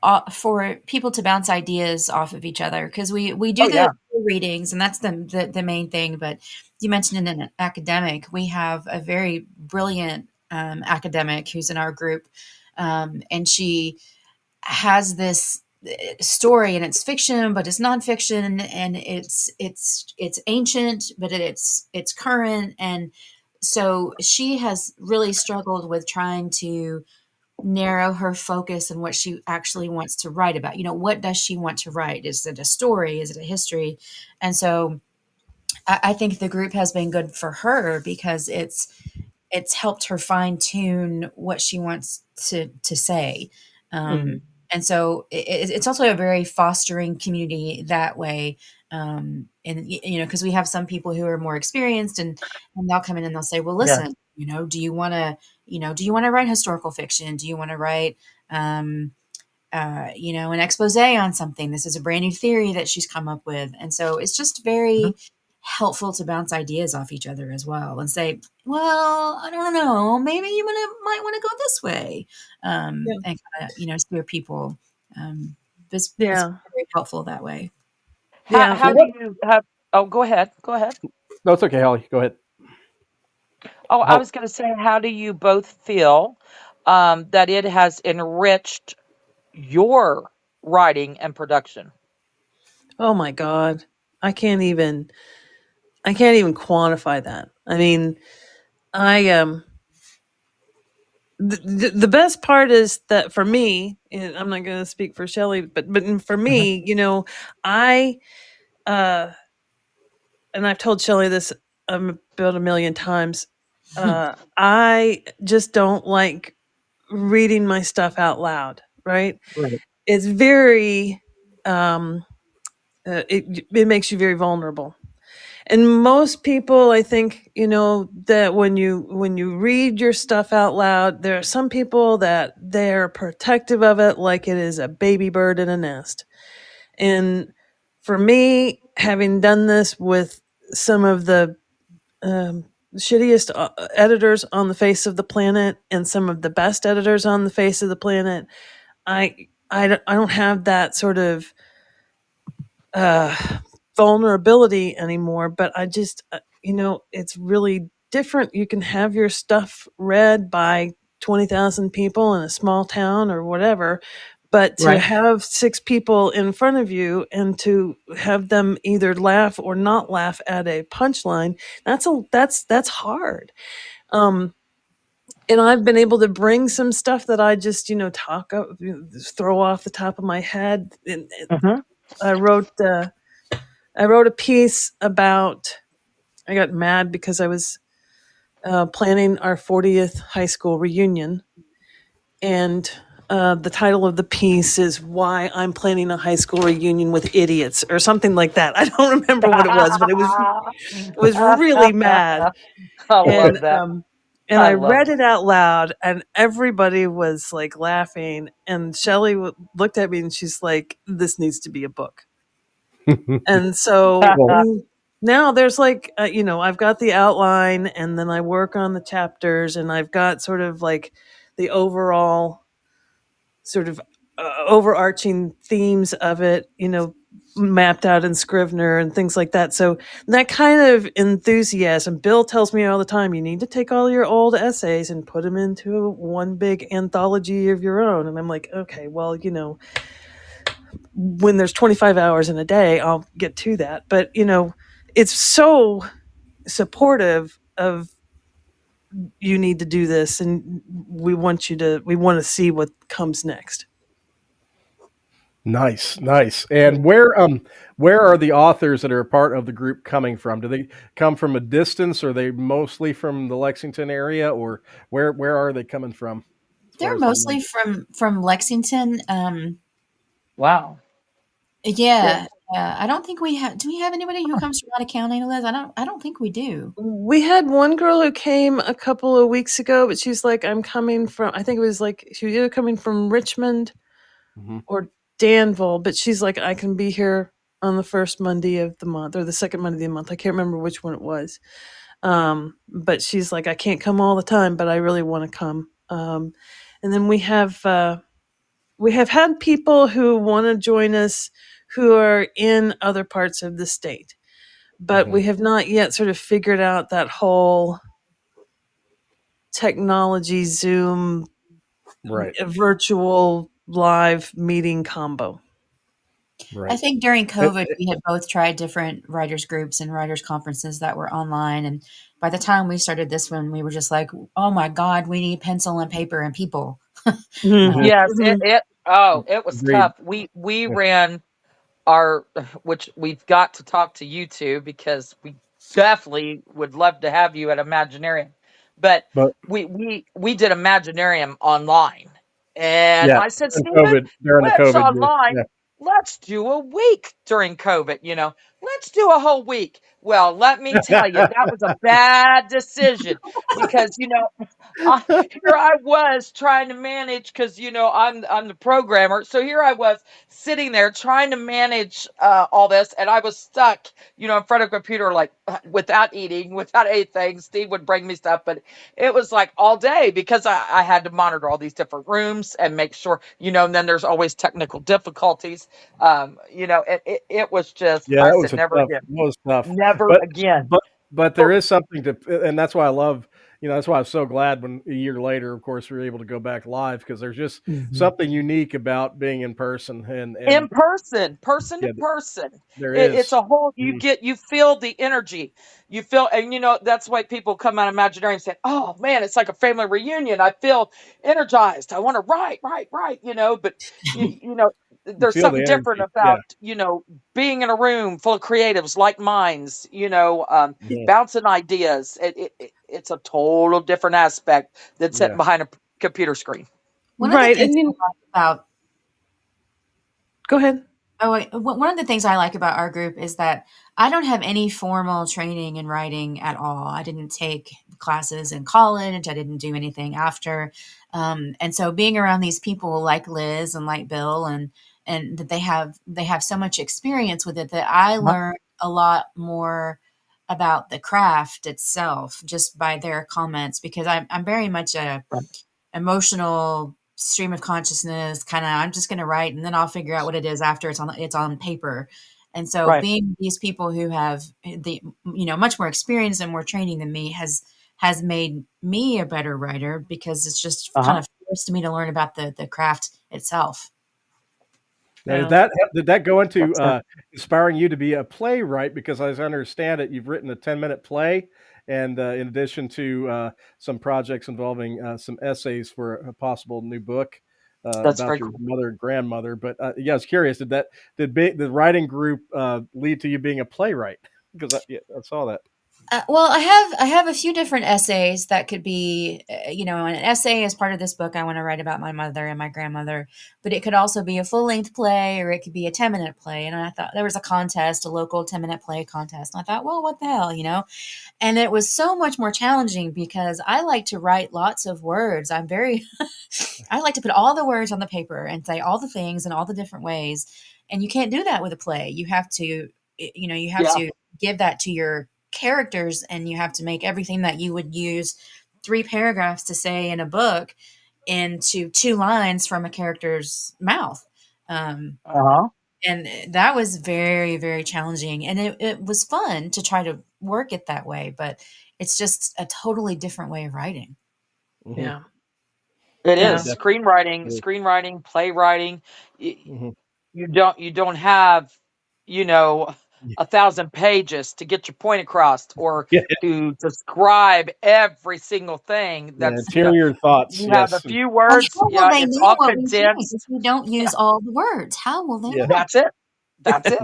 people to bounce ideas off of each other, because we do Oh the yeah. readings, and that's the main thing. But you mentioned in an academic, we have a very brilliant academic who's in our group, and she has this story, and it's fiction, but it's nonfiction, and it's ancient, but it's current, and so she has really struggled with trying to narrow her focus and what she actually wants to write about. What does she want to write? Is it a story? Is it a history? And so I think the group has been good for her, because it's helped her fine tune what she wants to say. Hmm. And so it's also a very fostering community that way. And because we have some people who are more experienced, and they'll come in and they'll say, well, Yeah. listen, do you want to write historical fiction? Do you want to write, an expose on something? This is a brand new theory that she's come up with. And so it's just Mhm. very helpful to bounce ideas off each other as well, and say, well, I don't know, maybe you might want to go this way, Yeah. and kind of, steer people. Um, this Yeah. very helpful that way. Yeah. How do you have? Oh, go ahead. Go ahead. no, it's okay, Holly. Go ahead. Oh, I How was going to say, how do you both feel that it has enriched your writing and production? Oh my God. I can't even I can't even quantify that. I mean, I the best part is that for me, and I'm not going to speak for Shelley, but for Mhm. me, I uh and I've told Shelley this about a million times. I just don't like reading my stuff out loud, right? Right. It's very it makes you very vulnerable. And most people, I think, that when you read your stuff out loud, there are some people that they're protective of it like it is a baby bird in a nest. And for me, having done this with some of the um, shittiest editors on the face of the planet and some of the best editors on the face of the planet, I don't have that sort of uh, vulnerability anymore. But I just, it's really different. You can have your stuff read by 20,000 people in a small town or whatever. But to Right. have 6 people in front of you and to have them either laugh or not laugh at a punchline, that's hard. Um, and I've been able to bring some stuff that I just, talk up, throw off the top of my head. And Mm-hmm. I wrote a piece about. I got mad because I was planning our 40th high school reunion, and the title of the piece is "Why I'm Planning a High School Reunion with Idiots" or something like that. I don't remember what it was, but it was really mad. I and love that. um and I I love read it. it out loud, and everybody was like laughing. And Shelley looked at me, and she's like, "This needs to be a book." And so Well, now there's like, I've got the outline, and then I work on the chapters, and I've got sort of like the overall sort of overarching themes of it, mapped out in Scrivener and things like that. So that kind of enthusiasm, Bill tells me all the time, you need to take all your old essays and put them into one big anthology of your own. And I'm like, okay, well, when there's 25 hours in a day, I'll get to that. But, it's so supportive of, you need to do this, and we want to see what comes next. nice, nice. And where are the authors that are a part of the group coming from? Do they come from a distance? Or are they mostly from the Lexington area, or where are they coming from as far They're as the number? mostly from Lexington. Wow. Yeah, yeah. I don't think we have. Do we have anybody who comes from out of county, Liz? I don't think we do. We had one girl who came a couple of weeks ago, but she's like, I'm coming from, I think it was like, she was either coming from Richmond Hmm. or Danville, but she's like, I can be here on the first Monday of the month or the second Monday of the month. I can't remember which one it was. But she's like, I can't come all the time, but I really want to come. And then we have had people who want to join us who are in other parts of the state, but Hmm. we have not yet sort of figured out that whole technology Zoom Right, virtual live meeting combo. I right. think during It- COVID, we had both tried different writers groups and writers conferences that were online. And by the time we started this one, we were just like, oh my God, we need pencil and paper and people. Mhm, mhm. Yes, mhm. it was Agreed. tough. We ran our, which we've got to talk to you two, because we definitely would love to have you at Imaginarium. But But we did Imaginarium online. And yeah, I said, during Stephen, during the it's COVID year. online. Yeah. Let's do a week during COVID, Let's do a whole week. Well, let me tell you, that was a bad decision, because here I was trying to manage, because I'm the programmer. So here I was sitting there trying to manage all this, and I was stuck, in front of a computer, like without eating, without anything. Steve would bring me stuff, but it was like all day, because I had to monitor all these different rooms and make sure, and then there's always technical difficulties. It was just, Yeah, I that said, was never again, that was tough. never But again. but but there is something to, and that's why I love, that's why I'm so glad when a year later, of course, we were able to go back live, because there's just Mhm. something unique about being in person, In and person, person to yeah, person. there It's is. a whole, Mhm. you feel the energy. You feel, and that's why people come out of Imaginary and say, oh man, it's like a family reunion. I feel energized. I want to write, but You there's feel the something different energy. Yeah. about, being in a room full of creatives, like minds, Mhm. bouncing ideas. It's a total different aspect than sitting Yeah. behind a computer screen. One of the Right. things And I like about go ahead. Oh, one of the things I like about our group is that I don't have any formal training in writing at all. I didn't take classes in college. I didn't do anything after. And so being around these people like Liz and like Bill, and that they have so much experience with it, that I learned a lot more about the craft itself just by their comments, because I'm very much a emotional stream of consciousness kind of. I'm just going to write, and then I'll figure out what it is after it's on paper. And so Right. being these people who have the much more experience and more training than me has made me a better writer, because it's just kind Uh-huh. of forced me to learn about the craft itself. Now, Yeah. did that go into That's it. inspiring you to be a playwright? Because as I understand it, you've written a 10-minute play, and in addition to some projects involving some essays for a possible new book That's about very your cool. mother and grandmother. But yeah, I was curious, did the writing group lead to you being a playwright? Because I saw that. Well, I have a few different essays that could be, an essay as part of this book. I want to write about my mother and my grandmother, but it could also be a full length play, or it could be a 10-minute play. And I thought there was a contest, a local 10-minute play contest. And I thought, well, what the hell. And it was so much more challenging because I like to write lots of words. I like to put all the words on the paper and say all the things in all the different ways. And you can't do that with a play. You have to, you have Yeah. to give that to your characters, and you have to make everything that you would use 3 paragraphs to say in a book into 2 lines from a character's mouth. Um, Uh-huh. and that was very, very challenging. And it was fun to try to work it that way, but it's just a totally different way of writing. Hmm. Yeah. It Yeah, is Yeah. definitely. screenwriting, playwriting. Hmm. You don't have, you know, Yeah, 1,000 pages to get your point across, or yeah, to describe every single thing. yeah. That's, Interior thoughts. you have a Yes. few Well, words. how will Yeah, they it's know all what we think if condensed. we don't Yeah, use all the words? How will they Yeah. know? that's it. That's it.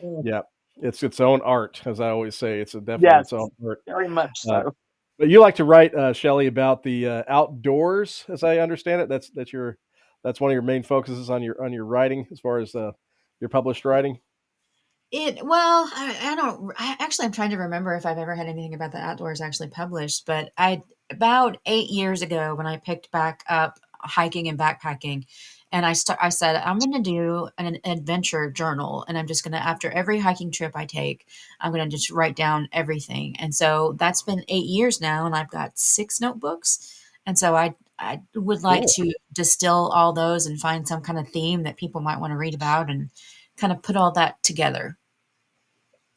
Hmm. Yeah. It's its own art, as I always say. It's definitely Yes, its own art. very much Uh, so. but you like to write, Shelley, about the outdoors, as I understand it. That's one of your main focuses on your writing, as far as your published writing. I don't, actually, I'm trying to remember if I've ever had anything about the outdoors actually published, but about 8 years ago, when I picked back up hiking and backpacking, and I said, I'm going to do an adventure journal, and I'm just going to, after every hiking trip I take, I'm going to just write down everything. And so that's been 8 years now, and I've got 6 notebooks. And so I would like Cool. to distill all those and find some kind of theme that people might want to read about, and kind of put all that together.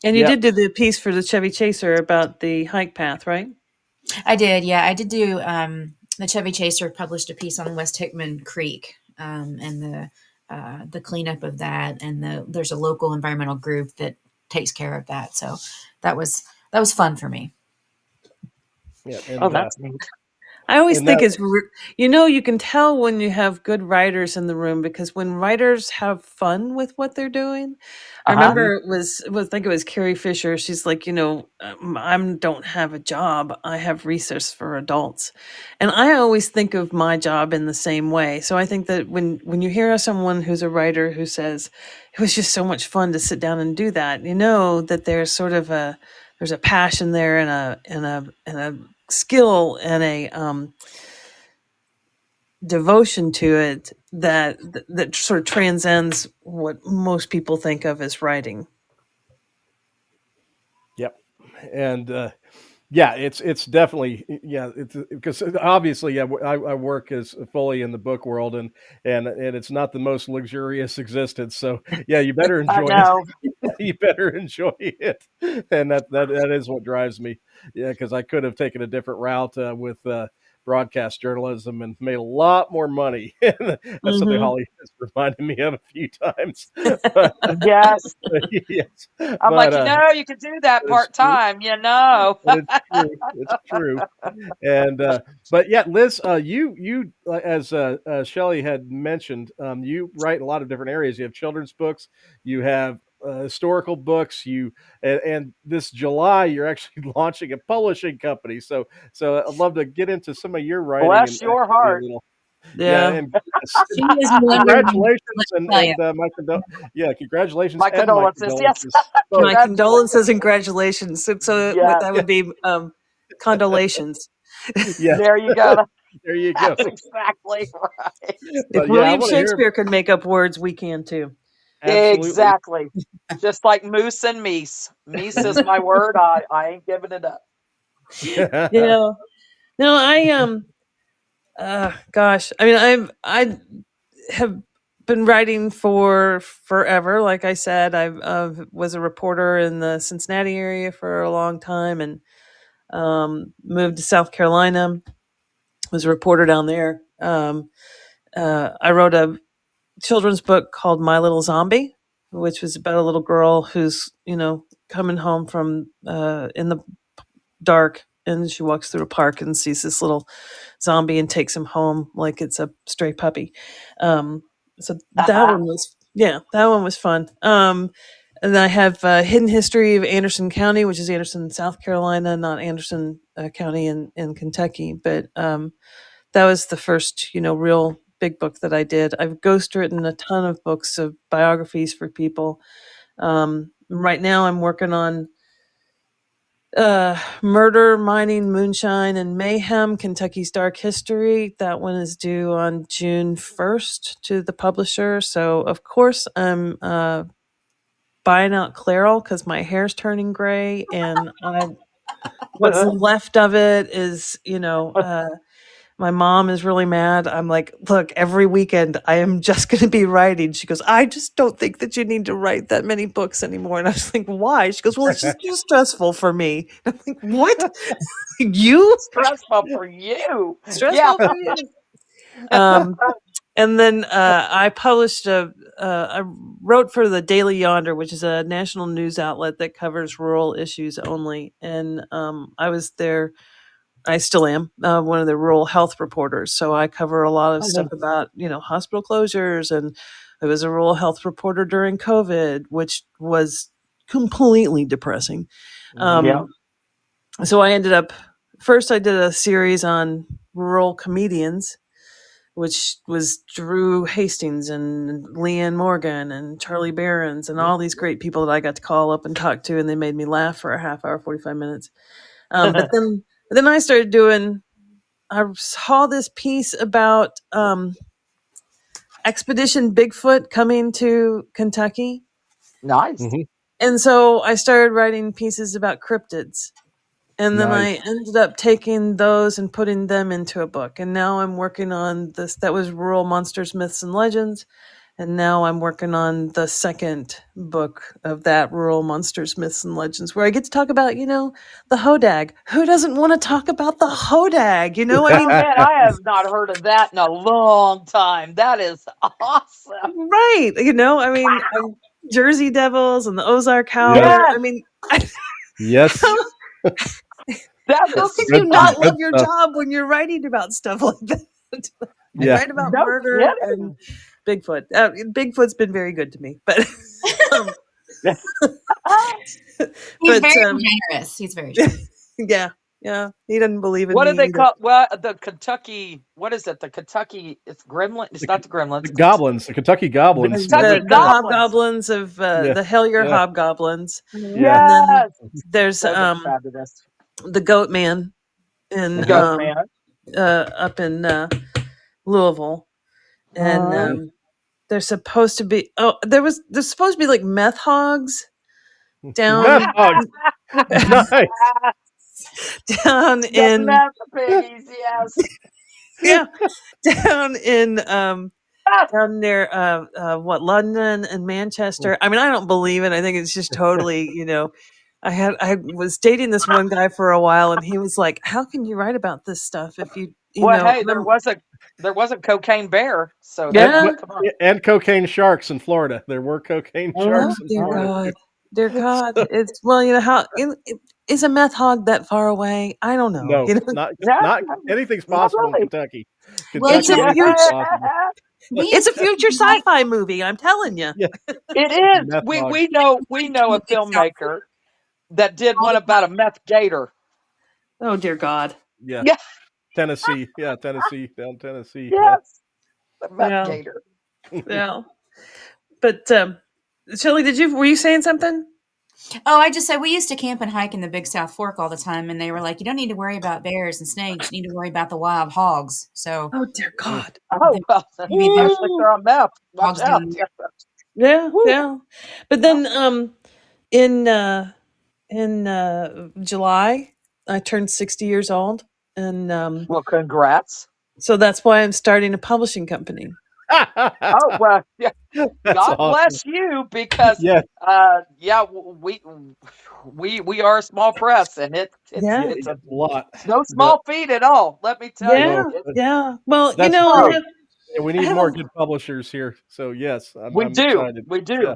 And you Yeah. did do the piece for the Chevy Chaser about the hike path, right? I did, yeah. I did do the Chevy Chaser published a piece on West Hickman Creek, and the cleanup of that, and there's a local environmental group that takes care of that. So that was that was fun for me. Yeah. Oh, that's neat. I always And that think you can tell when you have good writers in the room, because when writers have fun with what they're doing. I Uh-huh. Mhm. remember I think it was Carrie Fisher. She's like, I don't have a job. I have research for adults. And I always think of my job in the same way. So I think that when you hear someone who's a writer who says, it was just so much fun to sit down and do that, you know that there's sort of there's a passion there, and a skill, and a devotion to it that sort of transcends what most people think of as writing. Yep. And yeah, it's definitely, yeah, it's because obviously, yeah, I work as fully in the book world, and it's not the most luxurious existence. So yeah, you better I enjoy it. know. You better enjoy it, and that is what drives me. Yeah, because I could have taken a different route with broadcast journalism and made a lot more money. That's something Hmm. Holly has reminded me of a few times. But, Yes. yes, I'm but like, you could do that it's part true. time. But it's true. It's true. And but yeah, Liz, you as Shelley had mentioned, you write in a lot of different areas. You have children's books, you have historical books, and this July you're actually launching a publishing company. So I'd love to get into some of your writing Bless and your hear you a heart. little. Yeah, Yeah. and She is wonderful. Let congratulations, me tell you. and yeah, congratulations My and my condolences. Yes. condolences both. My Congratulations. condolences and congratulations. Yes. That would be condolations. Yeah, There you go. there you go. That's exactly right. If But yeah, I William want to hear Shakespeare could make up words, we can too. absolutely. Exactly. Just like moose and meese. Meese is my word. I ain't giving it up. Yeah. No, I gosh. I mean, I have. been writing for forever. Like I said, I was a reporter in the Cincinnati area for a long time, and moved to South Carolina. Was a reporter down there. I wrote a children's book called My Little Zombie, which was about a little girl who's coming home from in the dark, and she walks through a park and sees this little zombie and takes him home like it's a stray puppy. So that one was fun. And I have Hidden History of Anderson County, which is Anderson, South Carolina, not Anderson County in Kentucky. But that was the first, real big book that I did. I've ghostwritten a ton of books of biographies for people. Right now I'm working on Murder, Mining, Moonshine, and Mayhem, Kentucky's Dark History. That one is due on June 1st to the publisher. So, of course, I'm buying out Clairol because my hair's turning gray, and what's left of it is, my mom is really mad. I'm like, look, every weekend I am just going to be writing. She goes, I just don't think that you need to write that many books anymore. And I was like, why? She goes, well, it's just too stressful for me. I'm like, what? You? Stressful for you. Stressful for you? And then I published I wrote for the Daily Yonder, which is a national news outlet that covers rural issues only. And I was there. I still am one of the rural health reporters. So I cover a lot of stuff about, hospital closures. And I was a rural health reporter during COVID, which was completely depressing. So I ended up, first I did a series on rural comedians, which was Drew Hastings and Leanne Morgan and Charlie Barons and all these great people that I got to call up and talk to, and they made me laugh for a half hour, 45 minutes. But then I started I saw this piece about Expedition Bigfoot coming to Kentucky. Nice. And so I started writing pieces about cryptids. And then I ended up taking those and putting them into a book. And now I'm working on this. That was Rural Monsters, Myths, and Legends. And now I'm working on the second book of that, Rural Monsters, Myths, and Legends, where I get to talk about, the hodag. Who doesn't want to talk about the hodag? I mean, man, I have not heard of that in a long time. That is awesome. Right. I mean, Jersey Devils and the Ozark Howler. Yes. I mean, yes. How can you not love your job when you're writing about stuff like that? I write about murder and Bigfoot. Bigfoot's been very good to me, but he's very generous. He's very generous. Yeah. He doesn't believe in what me do they either. call? Well, the Kentucky. What is it? The Kentucky. It's Gremlin. It's not the Gremlins. The Goblins. The Kentucky Goblins. The Hobgoblins of the Hellier Hobgoblins. Yes. There's fabulous. The Goat Man in up in Louisville, and there's supposed to be there's supposed to be like meth hogs down Meth hogs. Nice. Down in meth piggies, yes. down in down near London and Manchester. I mean, I don't believe it. I think it's just totally, I was dating this one guy for a while, and he was like, "How can you write about this stuff if you know?" Hey, there was a cocaine bear, so and cocaine sharks in Florida. There were cocaine sharks. Oh, dear God, dear God! It's how is a meth hog that far away? I don't know. No, not anything's possible in Kentucky. Well, it's a future. It's a future sci-fi movie. I'm telling you. Yeah. It is. We know a filmmaker that did one about a meth gator. Oh dear God. Yeah. Tennessee. Yeah, Tennessee. Down Tennessee. Yes. The meth gator. Yeah. But Shelley, were you saying something? Oh, I just said we used to camp and hike in the Big South Fork all the time, and they were like, "You don't need to worry about bears and snakes. You need to worry about the wild hogs." So, oh dear God, well, they're on meth. Watch out. Yeah. But then, in July, I turned 60 years old, and well, congrats. So that's why I'm starting a publishing company. Oh well, yeah. That's God awesome. bless you because Yes, yeah, we are a small press, and Yeah. it's it's a lot, it's no but small feat at all. Let me tell you, Yeah. no, Yeah. Well, that's hard. great. Yeah, we I need have more a good publishers here. So yes, We I'm do, excited. we Yeah. do.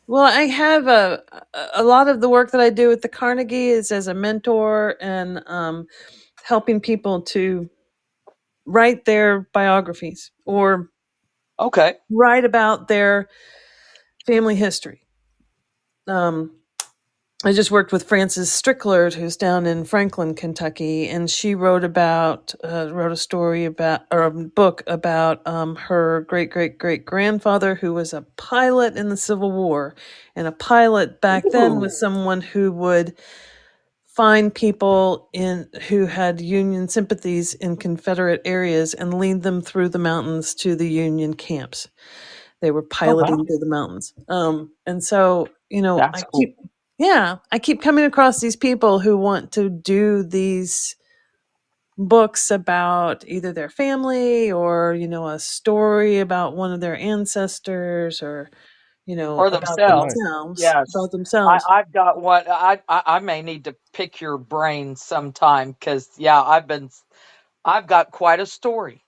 well, I have a lot of the work that I do with the Carnegie is as a mentor and helping people to write their biographies or Okay. write about their family history. Um, I just worked with Frances Strickler, who's down in Franklin, Kentucky, and she wrote a story about or a book about her great great great grandfather, who was a pilot in the Civil War, and a pilot back then Ooh. was someone who would find people in who had Union sympathies in Confederate areas and lead them through the mountains to the Union camps. They were Oh wow, piloting through the mountains. And so, that's cool. I keep coming across these people who want to do these books about either their family or, a story about one of their ancestors or, Or about themselves. Nice. themselves, Yes. about themselves. I've got one. I may need to pick your brain sometime because yeah, I've got quite a story.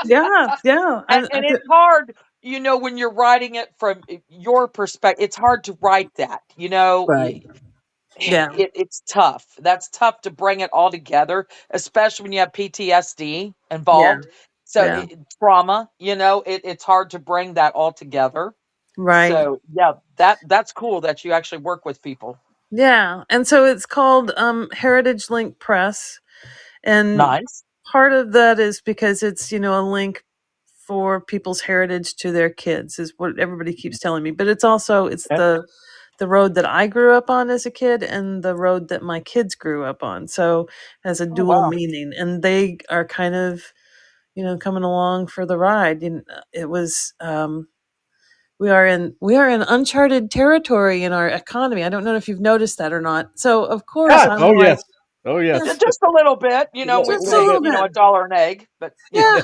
Yeah, yeah. And it's hard, when you're writing it from your perspective. It's hard to write that. Right. Yeah, It's tough. That's tough to bring it all together, especially when you have PTSD yeah, involved. So yeah. trauma, it's hard to bring that all together. Right. So yeah, that's cool that you actually work with people. Yeah. And so it's called Heritage Link Press. And Nice. part of that is because it's, a link for people's heritage to their kids is what everybody keeps telling me. But it's Okay. the road that I grew up on as a kid and the road that my kids grew up on. So has a Oh dual wow. meaning. And they are kind of, coming along for the ride. And it was we are in uncharted territory in our economy. I don't know if you've noticed that or not. So of course Yeah. I'm Oh like, yes. Oh yeah, yes. Just a little bit, A just with a little a bit. little bit. a dollar an egg, but Yeah.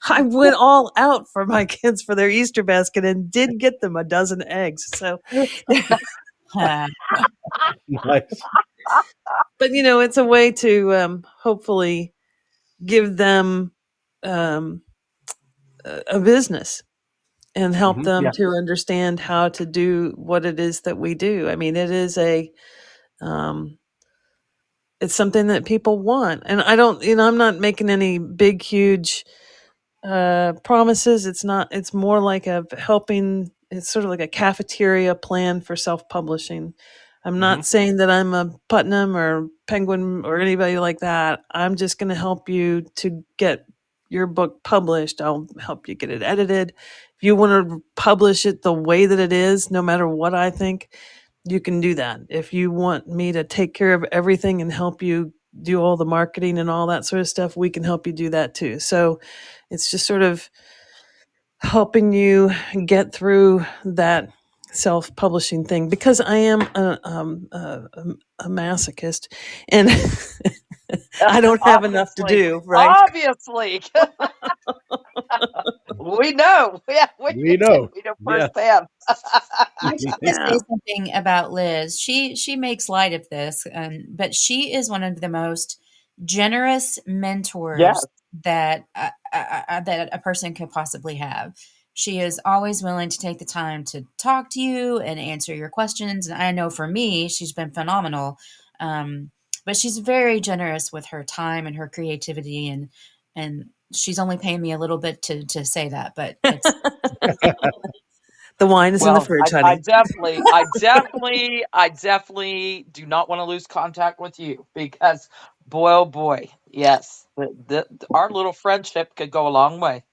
I went all out for my kids for their Easter basket and did get them a dozen eggs. So, Nice. but it's a way to hopefully give them um, a business and help Hmm. them yeah. to understand how to do what it is that we do. I mean, um, it's something that people want, and I don't, I'm not making any big, huge promises. It's more like a helping. It's sort of like a cafeteria plan for self-publishing. I'm Hmm. not saying that I'm a Putnam or Penguin or anybody like that. I'm just going to help you to get your book published. I'll help you get it edited. If you want to publish it the way that it is, no matter what I think, you can do that. If you want me to take care of everything and help you do all the marketing and all that sort of stuff, we can help you do that too. So it's just sort of helping you get through that self-publishing thing because I am a masochist and I don't have enough to Obviously, do, right? obviously, we know. Yeah, We know. we know Yeah. firsthand. I just want to Yeah. say something about Liz. She makes light of this, but she is one of the most generous Yes. mentors that a person could possibly have. She is always willing to take the time to talk to you and answer your questions. And I know for me, she's been phenomenal. But she's very generous with her time and her creativity, and she's only paying me a little bit to say that, but it's The wine is in the Well, fridge, I honey. definitely, I definitely do not want to lose contact with you because, boy, oh boy, yes, our little friendship could go a long way.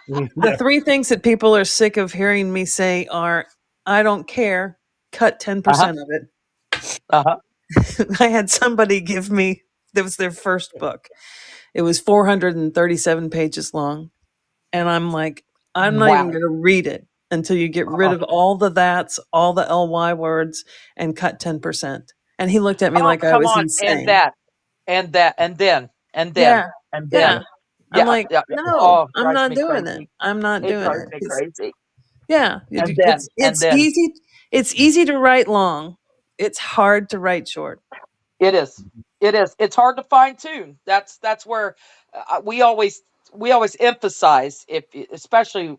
The Yeah. three things that people are sick of hearing me say are I don't care, cut Uh huh. 10% of it. Uh huh. I had somebody give me that was their first book. It was 437 pages long. And I'm like, I'm not even Wow. going to read it until you get rid Uh-uh. of all the that's, all the ly words, and cut 10%. And he looked at me Oh, like I come was on, and insane. that, and that, and then, Yeah, and yeah, then. I'm Yeah, like, yeah, yeah. no, Oh, it I'm drives not me doing it. crazy. I'm not It doing drives it. me crazy. Yeah, And then, and it's then easy. It's easy to write long. It's hard to write short. it is. It is. It's hard to fine tune. That's where we always emphasize, if especially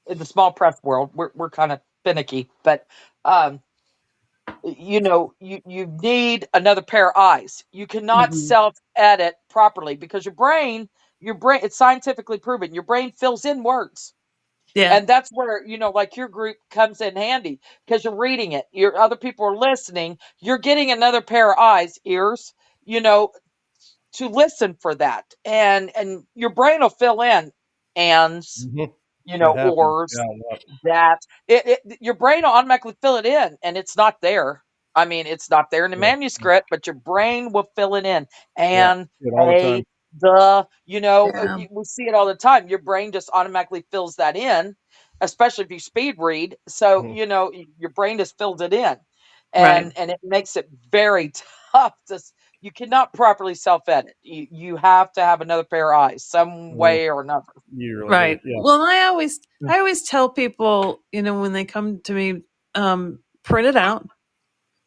in the small press world, we're kind of finicky, but um, you need another pair of eyes. You cannot Hmm. self edit properly because your brain, it's scientifically proven. Your brain fills in words. Yeah. And that's where, like your group comes in handy because you're reading it. Your other people are listening. You're getting another pair of eyes, ears, you know, to listen for that. And your brain will fill in ands, Mhm. It happens. ors, Yeah. A lot. that your brain will automatically fill it in, and it's not there. I mean, it's not there in the Yeah. manuscript, but your brain will fill it in. Yeah. And It all the a time. Yeah. we see it all the time. Your brain just automatically fills that in, especially if you speed read. So Mhm. your brain just fills it in, Right. and it makes it very tough to. You cannot properly self edit. You have to have another pair of eyes, some Mhm. way or another. You really do. Right. Yeah. Well, I always tell people, when they come to me, print it out,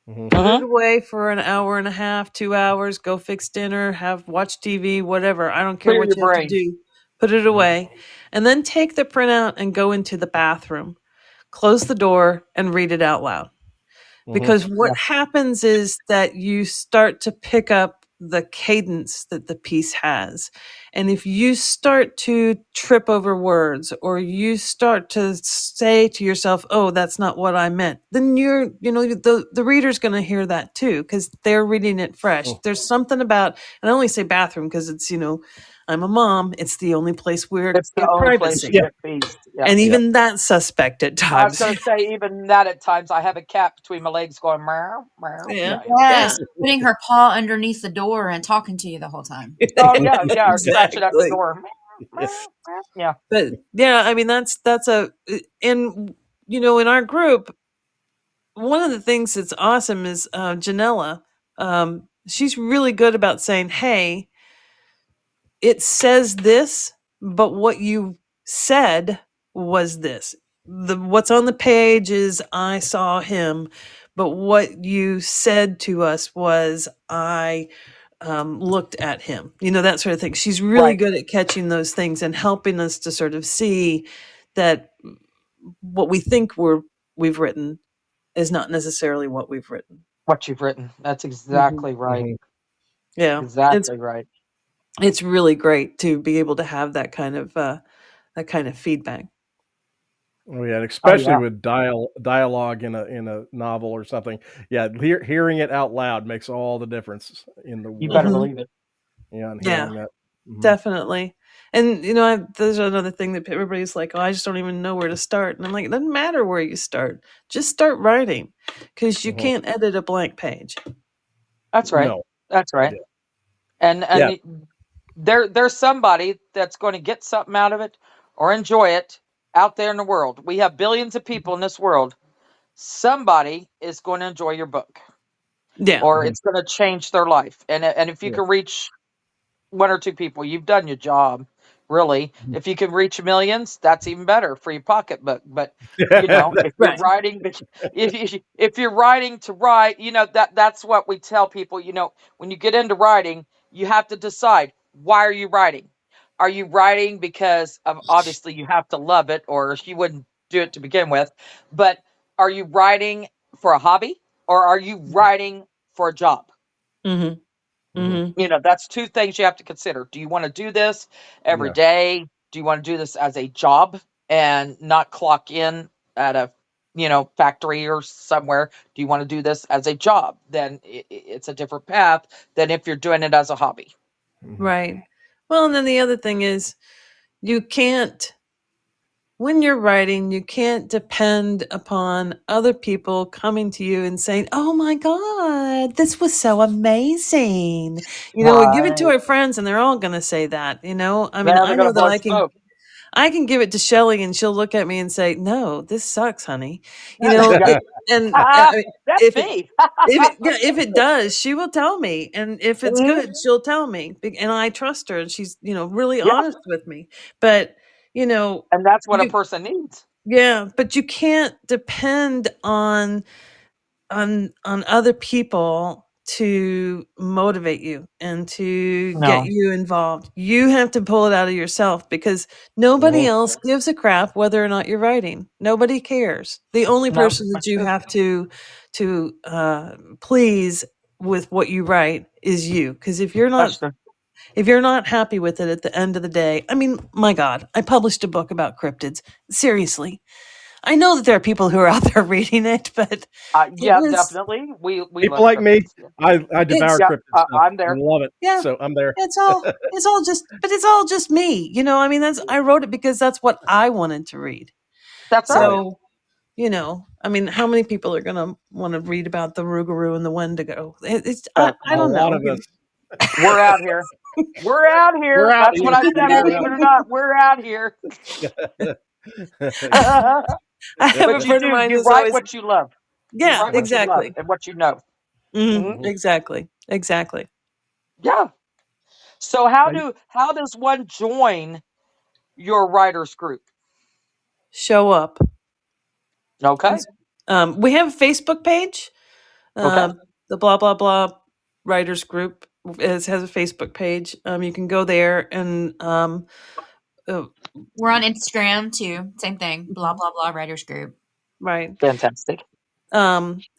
Mhm. put it Hmm. away for an hour and a half, 2 hours, go fix dinner, watch TV, whatever. I don't care Clear what your you have to brain. do. Put it Mhm. away. And then take the printout and go into the bathroom, close the door, and read it out loud. Mhm. Because what happens is that you start to pick up the cadence that the piece has. And if you start to trip over words, or you start to say to yourself, oh, that's not what I meant, then the reader's going to hear that too, because they're reading it fresh. Mhm. There's something about, and I only say bathroom because I'm a mom. It's the only place where It's the get only place you privacy. Yeah. get peace. Yeah. And Yeah. even that's suspect at I was times. gonna say even that at times I have a cat between my legs going meow meow. Yeah. Yeah, yeah. Yeah. Yes, putting her paw underneath the door and talking to you the whole time. Oh yeah, yeah. Or scratching at the Exactly. door. Meow, Yeah. meow, meow. Yeah. But yeah, I mean that's and in our group, one of the things that's awesome is Janella. She's really good about saying, "Hey, it says this, but what you said was this. The What's on the page is I saw him, but what you said to us was I looked at him. That sort of thing. She's really Right. good at catching those things and helping us to sort of see that what we think we've written is not necessarily what we've written. What you've written. That's Hmm. exactly right. Mhm. Yeah, Exactly right. it's really great to be able to have that kind of feedback. Oh yeah, and Oh especially yeah. with dialogue in a novel or something. Yeah, hearing it out loud makes all the difference in the You better world. Hmm. believe it. Yeah, and Yeah, hearing that. Mhm. definitely. And there's another thing that everybody's like, "Oh, I just don't even know where to start." And I'm like, "It doesn't matter where you start. Just start writing, because you Mhm. can't edit a blank page." That's right. No. That's right. Yeah. And Yeah. there's somebody that's going to get something out of it or enjoy it out there in the world. We have billions of people in this world. Somebody is going to enjoy your book, Yeah. or Mhm. it's going to change their life. And if you Yeah. can reach one or two people, you've done your job. Really, Mhm. if you can reach millions, that's even better for your pocketbook. But if you're Right. writing, if you're writing to write, that's what we tell people. When you get into writing, you have to decide, why are you writing? Are you writing because of, obviously you have to love it, or you wouldn't do it to begin with? But are you writing for a hobby, or are you writing for a job? Mhm. Mhm. Mhm. That's two things you have to consider. Do you want to do this every Yeah. day? Do you want to do this as a job and not clock in at a factory or somewhere? Do you want to do this as a job? Then it's a different path than if you're doing it as a hobby. Mhm. Right. Well, and then the other thing is, you can't when you're writing, you can't depend upon other people coming to you and saying, "Oh my God, this was so amazing." We give it to Right. our friends and they're all going to say that. I mean, Now I they're going know to that blow I can smoke. I can give it to Shelley and she'll look at me and say, "No, this sucks, honey." And That's if it me. if it does, she will tell me, and if it's Mhm. good, she'll tell me, and I trust her, and she's really Yeah, honest with me. But you know, and that's what a you person needs. yeah, but you can't depend on other people to motivate you and to get No, you involved. You have to pull it out of yourself because nobody Mhm. else gives a crap whether or not you're writing. Nobody cares. The only no, person that that's you true. have to please with what you write is you. Because That's true. if you're not happy with it at the end of the day, I mean, my God, I published a book about cryptids. Seriously, I know that there are people who are out there reading it, but it Yeah, was definitely. We People love like me, cryptids. Yeah, I devour it's yeah, cryptid stuff. I'm I there. love it. yeah, So I'm there. it's all just me. I mean, I wrote it because that's what I wanted to read. That's right. Right. So, I mean, how many people are going to want to read about the Rougarou and the Wendigo? I A don't lot know. of us. We're out here. We're out We're here. out That's what here. I said. We're Believe out it or not, we're out here. I have a But you friend of do. mine You who's write always, what you love. You yeah, write what you love exactly. and what you know. Hmm. Exactly. Yeah. So how Now, does one join your writers group? Show up. Okay. We have a Facebook page. Okay. The blah blah blah writers group has a Facebook page. You can go there and uh, We're on Instagram too. Same thing. Blah blah blah writers group. right. Fantastic.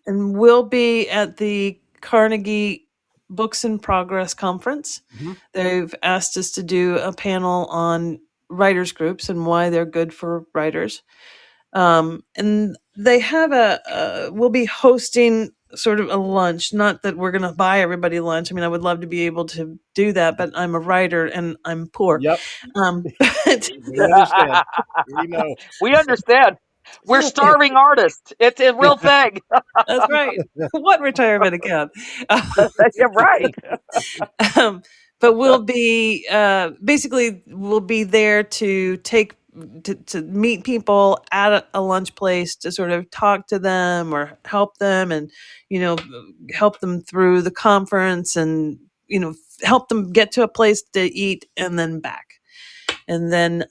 And we'll be at the Carnegie Books in Progress conference. mhm. They've asked us to do a panel on writers groups and why they're good for writers. And they have we'll be hosting sort of a lunch. Not that we're going to buy everybody lunch. I mean, I would love to be able to do that, but I'm a writer and I'm poor. Yep. But We understand. We know. We understand. We're starving artists. It's a real thing. that's right. What retirement account? You're right. um, but we'll be basically we'll be there to to meet people at a lunch place to sort of talk to them or help them and help them through the conference and help them get to a place to eat and then back. And then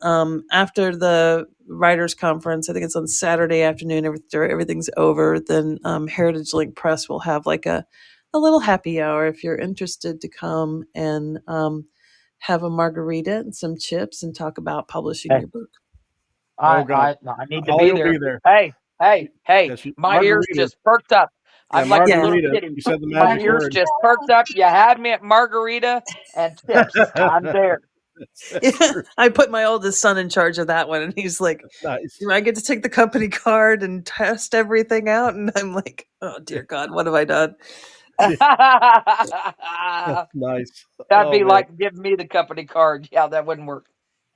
after the writers conference, I think it's on Saturday afternoon, everything's over, then Heritage Link Press will have like a little happy hour if you're interested to come and have a margarita and some chips and talk about publishing Hey, your book. Oh God, I need to Holly be will be there. there. Hey, hey, hey. Yes, My ears margarita. just perked up. Yeah, I'm like a Yeah. little margarita. kitty. You said the My magic ears word. just perked up. You had me at margarita and chips. I'm there. That's true. I put my oldest son in charge of that one, and he's like, Nice. "Do I get to take the company card and test everything out?" And I'm like, "Oh dear God, what have I done?" Nice. That'd Oh be man. like giving me the company card. Yeah, that wouldn't work.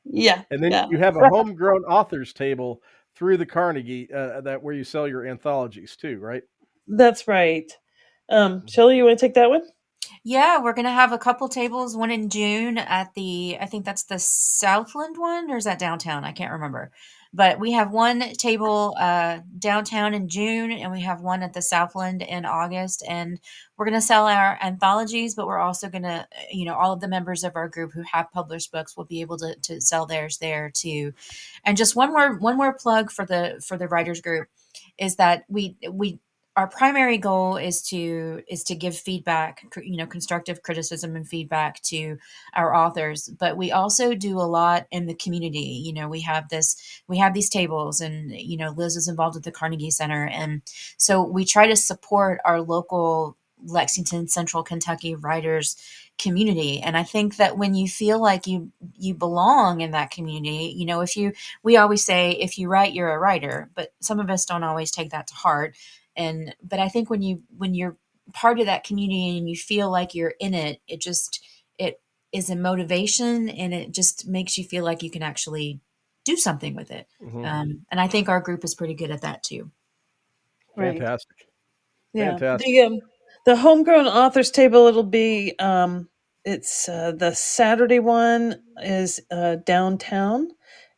Yeah, And then yeah, you have a homegrown authors table through the Carnegie that where you sell your anthologies too, right? that's right. Shelley, you want to take that one? Yeah, we're gonna have a couple tables. One in June at I think that's the Southland one, or is that downtown? I can't remember. But we have one table downtown in June, and we have one at the Southland in August. And we're gonna sell our anthologies, but we're also gonna, all of the members of our group who have published books will be able to sell theirs there too. And just one more plug for the writers group is that we our primary goal is to give feedback, constructive criticism and feedback to our authors, but we also do a lot in the community. We have these tables, and Liz is involved with the Carnegie Center, and so we try to support our local Lexington, Central Kentucky writers community. And I think that when you feel like you belong in that community, we always say, if you write, you're a writer, but some of us don't always take that to heart. But I think when you're part of that community and you feel like you're in it, it is a motivation, and it just makes you feel like you can actually do something with it. Hmm. And I think our group is pretty good at that too. Right. Fantastic. Yeah. Fantastic. The homegrown authors table, it'll be it's the Saturday one is downtown,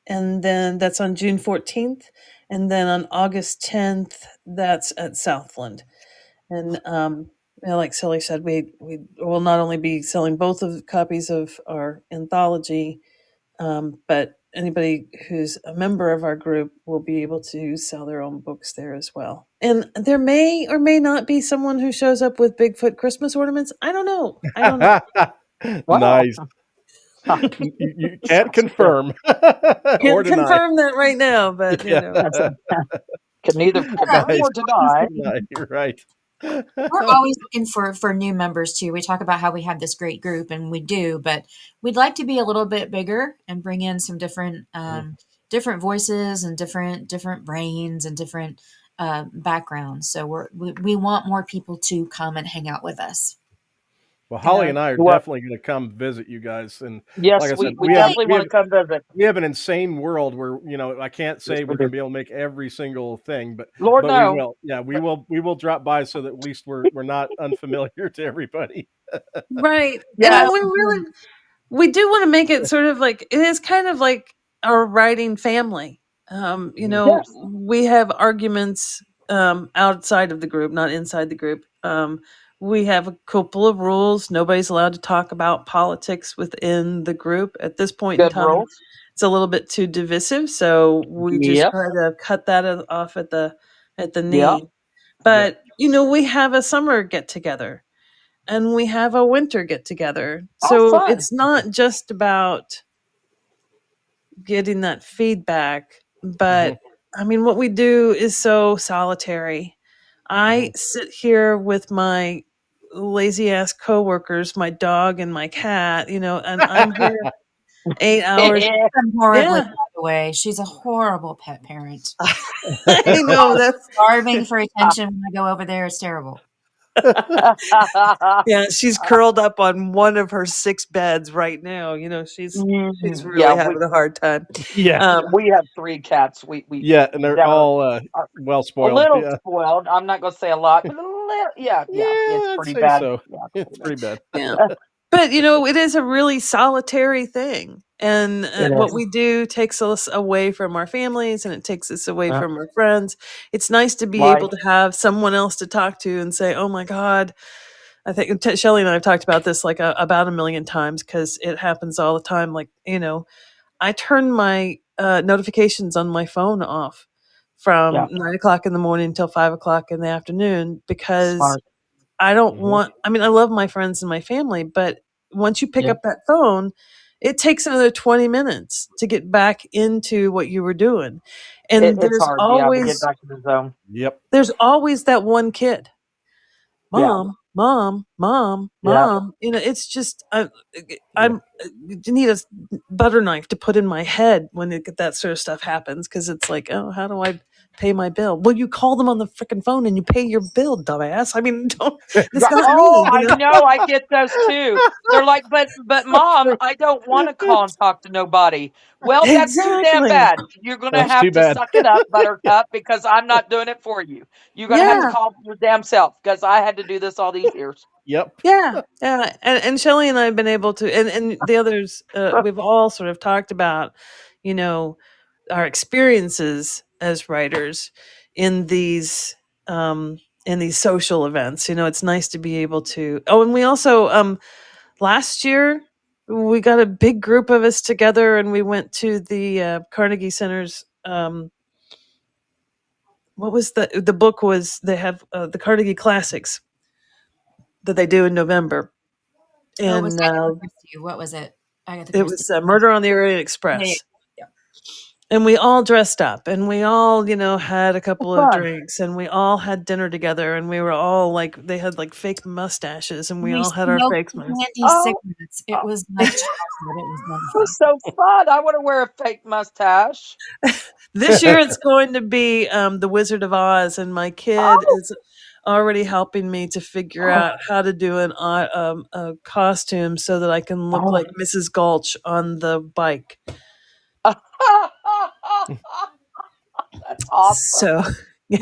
and then that's on June 14th, and then on August 10th, that's at Southland. And like Sally said, we will not only be selling both of copies of our anthology, but anybody who's a member of our group will be able to sell their own books there as well. And there may or may not be someone who shows up with Bigfoot Christmas ornaments. I don't know. Nice. You can't confirm or Can't deny. confirm that right now, but you know. Can neither confirm Nice. or deny. You're right. We're always looking for new members too. We talk about how we have this great group, and we do, but we'd like to be a little bit bigger and bring in some different different voices and different brains and different backgrounds. So we want more people to come and hang out with us. Well, Holly and I are definitely going to come visit you guys, and yes, like I said, we definitely want to come visit. We have an insane world where I can't say we're going to be able to make every single thing, but Lord no. We will. Yeah, we will drop by so that at least we're not unfamiliar to everybody. Right. Yeah. And we do want to make it sort of like, it is kind of like our writing family. Yes. We have arguments outside of the group, not inside the group. We have a couple of rules. Nobody's allowed to talk about politics within the group at this point in time. Rules. It's a little bit too divisive, so we just try to cut that off at the knee. Yep. But we have a summer get together, and we have a winter get together. So it's not just about getting that feedback, but I mean, what we do is so solitary. I sit here with my lazy ass coworkers, my dog and my cat, and I'm here 8 hours. Horribly, by the way. She's a horrible pet parent. I know, that's starving for attention when I go over there. It's terrible. Yeah, she's curled up on one of her 6 beds right now. She's really having a hard time. Yeah, we have 3 cats. We and they're all well spoiled. A little spoiled. I'm not going to say a lot, but a little. It's pretty bad. So. It's pretty bad. Yeah. But it is a really solitary thing, and what we do takes us away from our families, and it takes us away from our friends. It's nice to be able to have someone else to talk to and say, "Oh my God." I think Shelley and I have talked about this like about a million times, because it happens all the time. Like, I turn my notifications on my phone off from 9 o'clock in the morning until 5 o'clock in the afternoon, because I don't want, I love my friends and my family, but once you pick up that phone, it takes another 20 minutes to get back into what you were doing. And there's hard, always, to get back to the zone. Yep. There's always that one kid. Mom. It's just, I need a butter knife to put in my head when that sort of stuff happens. Cause it's like, oh, how do I pay my bill? Well, you call them on the freaking phone and you pay your bill, dumbass. It's not me. I know. I get those too. They're like, but Mom, I don't want to call and talk to nobody. Well, that's too damn bad. You're going to have to suck it up, Buttercup, because I'm not doing it for you. You're going to have to call your damn self, because I had to do this all these years. Yep. Yeah. And Shelley and I have been able to, and the others, we've all sort of talked about, our experiences as writers in these social events. It's nice to be able to. Oh, and we also last year we got a big group of us together, and we went to the Carnegie Center's. What was the book was? They have the Carnegie Classics that they do in November. And what was it? It was Murder on the Orient Express. Yeah. And we all dressed up, and we all, had a couple of drinks, and we all had dinner together, and we were all like, they had like fake mustaches, and we all had our fake cigarettes. It was like childhood. It was so fun. I want to wear a fake mustache. This year it's going to be The Wizard of Oz, and my kid is already helping me to figure out how to do a costume so that I can look like Mrs. Gulch on the bike. That's awesome. So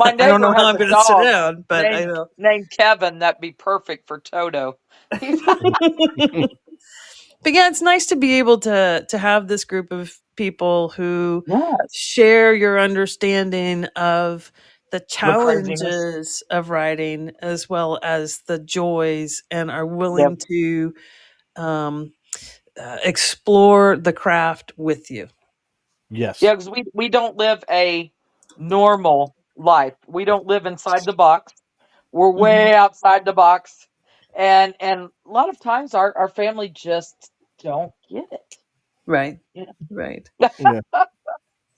I don't know how I'm going to sit down, but I know. Named Kevin, that'd be perfect for Toto. But yeah, it's nice to be able to have this group of people who Yes. share your understanding of the The craziness. challenges of writing as well as the joys, and are Yep. willing to um, explore the craft with you. Yes. Yeah, because we don't live a normal life. We don't live inside the box. We're Mhm. way outside the box. And a lot of times our family just don't get it. Right, You know? right. Yeah.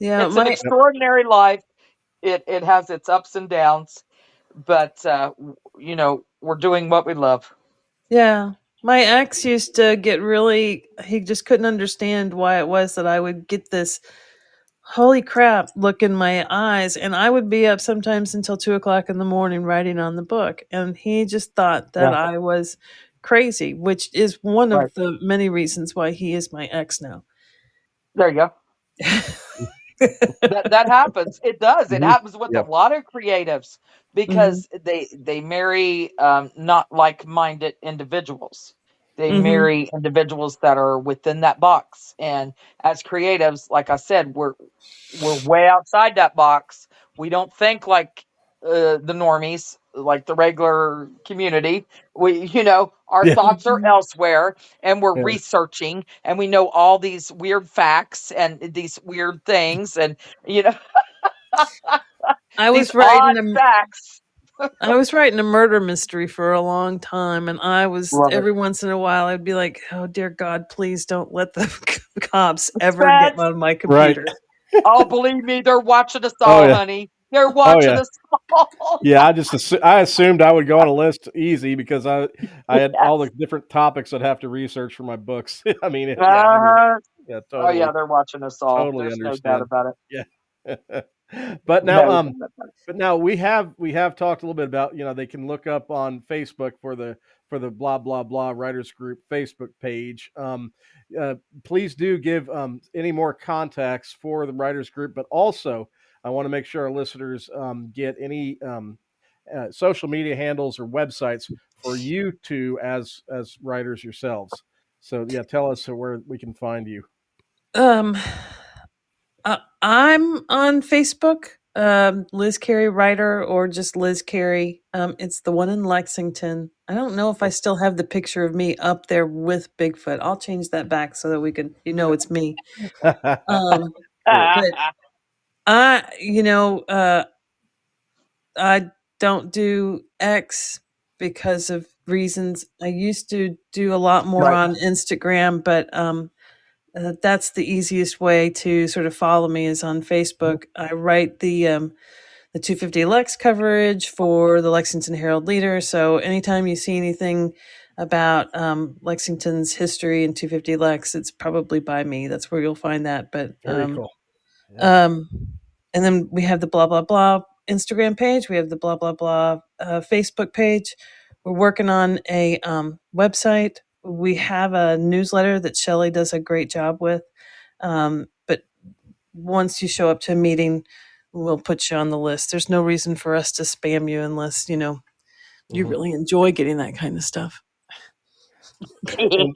Yeah, It's an my extraordinary life. It has its ups and downs, but we're doing what we love. yeah, my ex used to get really. He just couldn't understand why it was that I would get this holy crap look in my eyes, and I would be up sometimes until 2 o'clock in the morning writing on the book, and he just thought that Yeah. I was crazy, which is one Right. of the many reasons why he is my ex now. There you go. That happens. It does. It Mhm. happens with a Yep. lot of creatives Mhm. because they marry not like-minded individuals. They Mhm. marry individuals that are within that box. And as creatives, like I said, we're way outside that box. We don't think like the normies, like the regular community. Our Yeah. thoughts are Mhm. elsewhere, and we're Yeah. researching, and we know all these weird facts and these weird things, and you know I these was odd writing a facts. I was writing a murder mystery for a long time, and I was Love it. every once in a while I'd be like, "Oh dear God, please don't let the cops ever get Facts. on my Right. computer." Oh, believe me, they're watching us Oh all, yeah. honey. They're Oh watching yeah. us all. Yeah. I assumed I would go on a list easy because I had all the Yes. different topics I'd have to research for my books. I mean, yeah. I mean, Uh-huh. yeah. Oh yeah, Totally. they're watching us all. Totally There's no doubt understand. about it. Yeah. But now, No doubt about it. but now we have talked a little bit about, they can look up on Facebook for the blah blah blah writers group Facebook page. Uh, Please do give any more contacts for the writers group, but also I want to make sure our listeners get any social media handles or websites for you two as writers yourselves. So yeah, tell us where we can find you. Um, I'm on Facebook, Liz Carey writer, or just Liz Carey. It's the one in Lexington. I don't know if I still have the picture of me up there with Bigfoot. I'll change that back so that we can, it's me. Cool. But I, I don't do X because of reasons. I used to do a lot more Right. on Instagram, but that's the easiest way to sort of follow me is on Facebook. I write the 250 Lex coverage for the Lexington Herald Leader. So anytime you see anything about Lexington's history and 250 Lex, it's probably by me. That's where you'll find that. But Very cool. Yeah. um, and then we have the blah blah blah Instagram page. We have the blah blah blah Facebook page. We're working on a website. We have a newsletter that Shelley does a great job with. But once you show up to a meeting, we'll put you on the list. There's no reason for us to spam you unless you Mhm. really enjoy getting that kind of stuff. And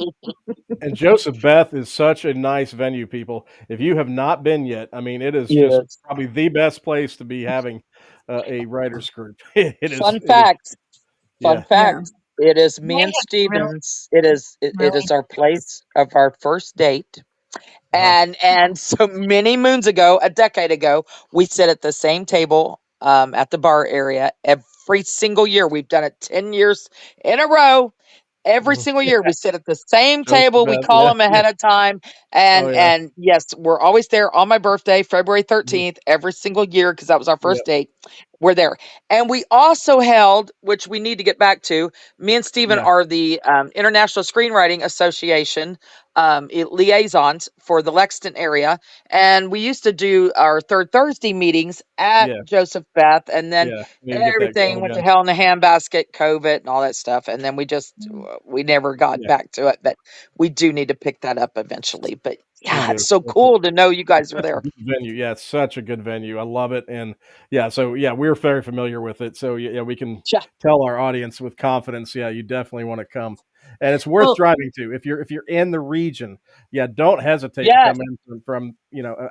And Joseph Beth is such a nice venue, people. If you have not been yet, I mean, it is just Yes. probably the best place to be having a writers group. It is. Fun It is. fact. Fun Yeah. Yeah. fact. It is They me and have really, Stevens. It is really our nice. place of our first date. Uh-huh. And so many moons ago, a decade ago, we sit at the same table at the bar area every single year. We've done it 10 years in a row. Every Mhm. single year we sit at the same Joseph table. We Beth. call Yeah. them Yeah. ahead of time. Oh And yeah. and yes, we're always there on my birthday, February Mhm. 13th, every single year because that was our Yeah. first date. We're there. And we also held, which we need to get back to, me and Stephen Yeah. are the International Screenwriting Association liaisons for the Lexington area. And we used to do our third Thursday meetings at Yeah. Joseph Beth. And then Yeah. We need to get that everything going went to again. hell in a handbasket, COVID, and all that stuff. And then we never got Yeah. back to it. But we do need to pick that up eventually. But We yeah, do. it's so It's cool to know you guys were such a there. good venue. Yeah, it's such a good venue. I love it. And yeah, so yeah, we're very familiar with it. So yeah, we can Yeah. tell our audience with confidence. Yeah, you definitely want to come. and it's worth Well, driving to if you're in the region. Yeah, don't hesitate to Yes. come in from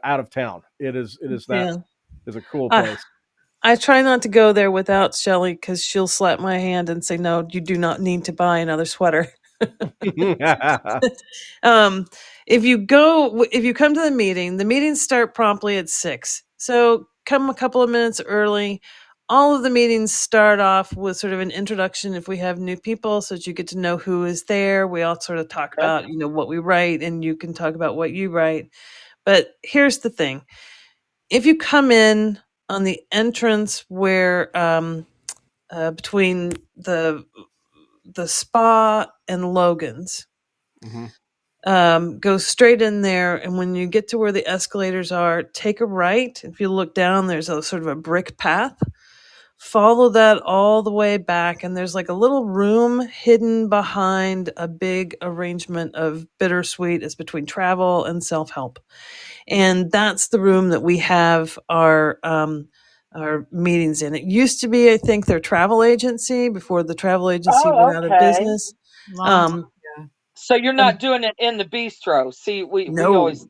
out of town. It is that yeah. is a cool I place. I try not to go there without Shelley because she'll slap my hand and say, "No, you do not need to buy another sweater." um, if you come to the meetings start promptly at 6. So come a couple of minutes early. All of the meetings start off with sort of an introduction if we have new people, so that you get to know who is there. We all sort of talk Okay. about, what we write, and you can talk about what you write. But here's the thing. If you come in on the entrance where between the spa and Logan's, Hmm. go straight in there, and when you get to where the escalators are, take a right. If you look down, there's a sort of a brick path. Follow that all the way back, and there's like a little room hidden behind a big arrangement of bittersweet. It's between travel and self-help, and that's the room that we have our meetings in. It used to be, I think, their travel agency before the travel agency went Oh, out of okay. business. Long time Um, ago. So you're and not doing it in the bistro. See, we no, always.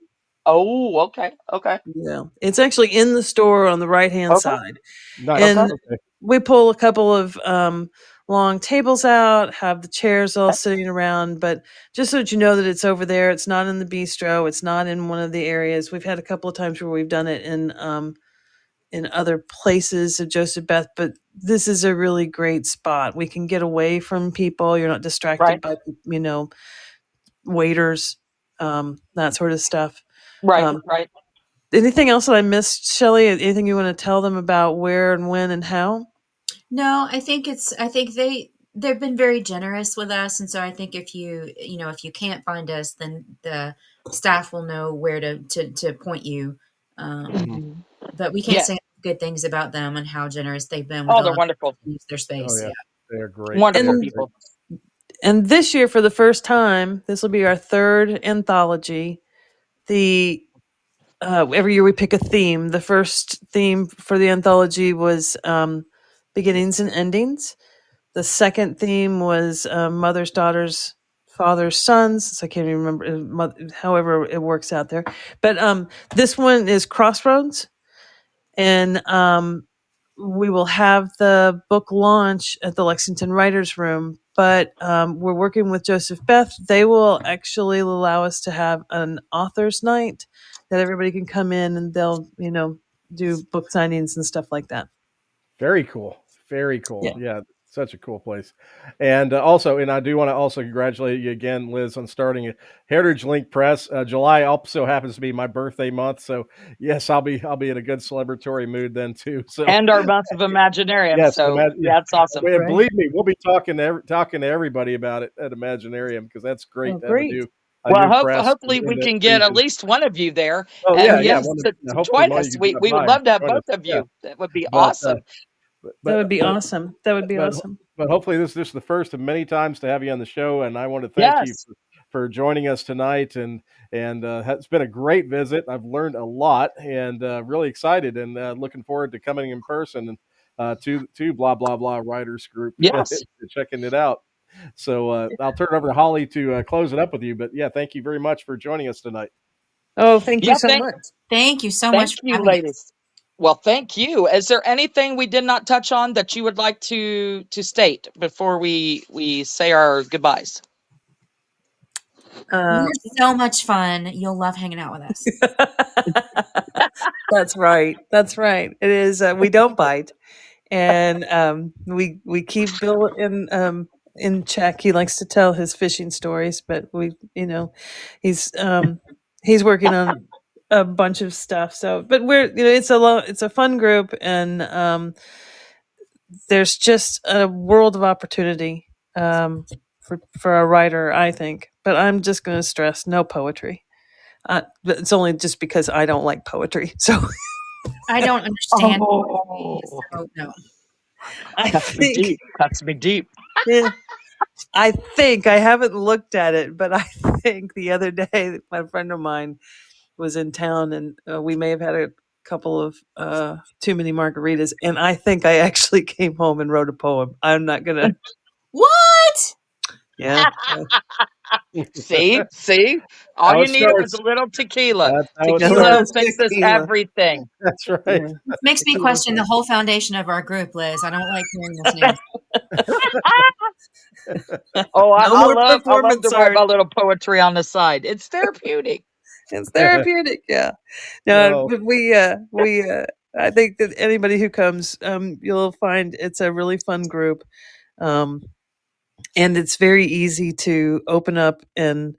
Oh, okay, okay, yeah, it's actually in the store on the right hand okay, side, Nice. okay, and Okay. we pull a couple of long tables out, have the chairs all okay. sitting around. But just so that you know that it's over there, it's not in the bistro, it's not in one of the areas. We've had a couple of times where we've done it in other places of Joseph Beth, but this is a really great spot. We can get away from people. You're not distracted Right, by, waiters, that sort of stuff. right, Um, right. anything else that I missed, Shelley? Anything you want to tell them about where and when and how? No, I think they've been very generous with us, and so I think if you can't find us, then the staff will know where to point you. Um, Hmm. Mhm. but we can't Yes. say good things about them and how generous they've been with Oh, they're allowing us wonderful, to use their Oh space. yeah, Yeah. they're great. wonderful They're And great. people. and this year, for the first time, this will be our third anthology. The every year we pick a theme. The first theme for the anthology was beginnings and endings. The second theme was mothers, daughters, fathers, sons. So I can't even remember, however it works out there. But this one is crossroads, and we will have the book launch at the Lexington Writers Room. But we're working with Joseph Beth. They will actually allow us to have an author's night that everybody can come in, and they'll do book signings and stuff like that. Very cool. Very Yeah. cool. Yeah, such a cool place. And I do want to also congratulate you again, Liz, on starting a Heritage Link Press. July also happens to be my birthday month, so yes, I'll be in a good celebratory mood then too. So And our month of Imaginarium. yes, So yeah. that's awesome. And Right. believe me, we'll be talking to everybody about it at Imaginarium because that's Oh, great to have a great. Well, new press hopefully in we that can get at region. least one of you there. Oh And yeah, yeah. yes, Hopefully join one of us. you can We drop we would by and love to have join us. both of Yeah, you. That would be but awesome. but That would but be but awesome. That would be but awesome. but hopefully this is the first of many times to have you on the show, and I want to thank you Yes. for joining us tonight. And it's been a great visit. I've learned a lot, and really excited, and looking forward to coming in person and to blah blah blah writers group Yes. checking it out. So I'll turn it over to Holly to close it up with you. But yeah, thank you very much for joining us tonight. Oh, thank you Yeah. so much. Thank you so Thank much for you, having us. ladies. Well, thank you. Is there anything we did not touch on that you would like to state before we say our goodbyes? You're Uh, so much fun. You'll love hanging out with us. that's right. That's right. It is. We don't bite, and we keep Bill in check. He likes to tell his fishing stories, but he's he's working on a bunch of stuff. So, but it's a fun group, and there's just a world of opportunity for a writer, I think. But I'm just going to stress no poetry. But it's only just because I don't like poetry. So I don't understand. Oh, So no. I that's me think, deep. That's me deep. yeah, I haven't looked at it, but I think the other day my friend of mine was in town, and we may have had a couple of too many margaritas, and I think I actually came home and wrote a poem. I'm not gonna. What? Yeah. See, all How you it needed was starts. a little tequila. That's how it A Tequila starts. little fixes tequila. everything. That's right. Yeah. This makes me question the whole foundation of our group, Liz. I don't like hearing those names. Oh, No more I love to performance write art. my little poetry on the side. It's therapeutic. It's therapeutic. Yeah. No, No. but I think that anybody who comes, you'll find it's a really fun group. Um, and it's very easy to open up and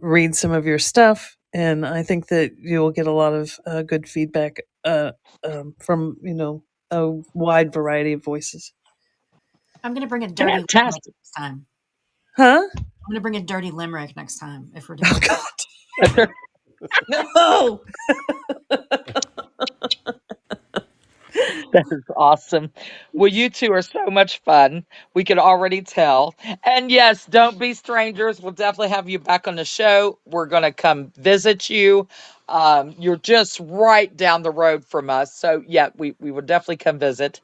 read some of your stuff. And I think that you'll get a lot of good feedback from, a wide variety of voices. I'm going to bring a dirty limerick Fantastic. next time. Huh? I'm going to bring a dirty limerick next time if we're Oh, doing God. No. That is awesome. Well, you two are so much fun. We could already tell. And yes, don't be strangers. We'll definitely have you back on the show. We're going to come visit you. You're just right down the road from us. So, yeah, we would definitely come visit.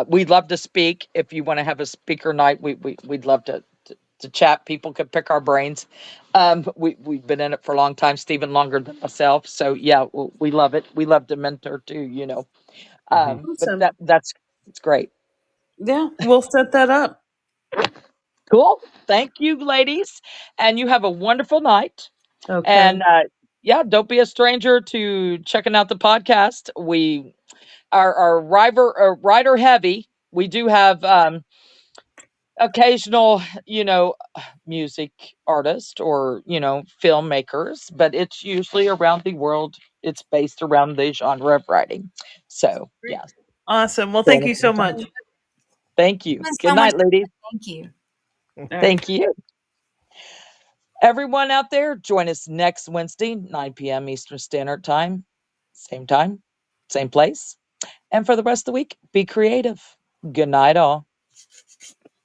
We'd love to speak. If you want to have a speaker night, we'd love to chat. People could pick our brains. We've been in it for a long time, Stephen longer than myself. So, yeah, we love it. We love to mentor too. Mhm. But Awesome. that's it's great. Yeah, we'll set that up. Cool. Thank you, ladies, and you have a wonderful night. Okay. And yeah, don't be a stranger to checking out the podcast. We are rider heavy. We do have occasional, music artists or filmmakers, but it's usually around the world. It's based around the genre of writing. So yeah, Awesome. Well, thank join us you so anytime. much. Thank It's you. been Good so much night, fun. ladies. Thank you. All right. Thank you. Everyone out there, join us next Wednesday, 9 p.m. Eastern Standard time, same place. And for the rest of the week, be creative. Good night, all.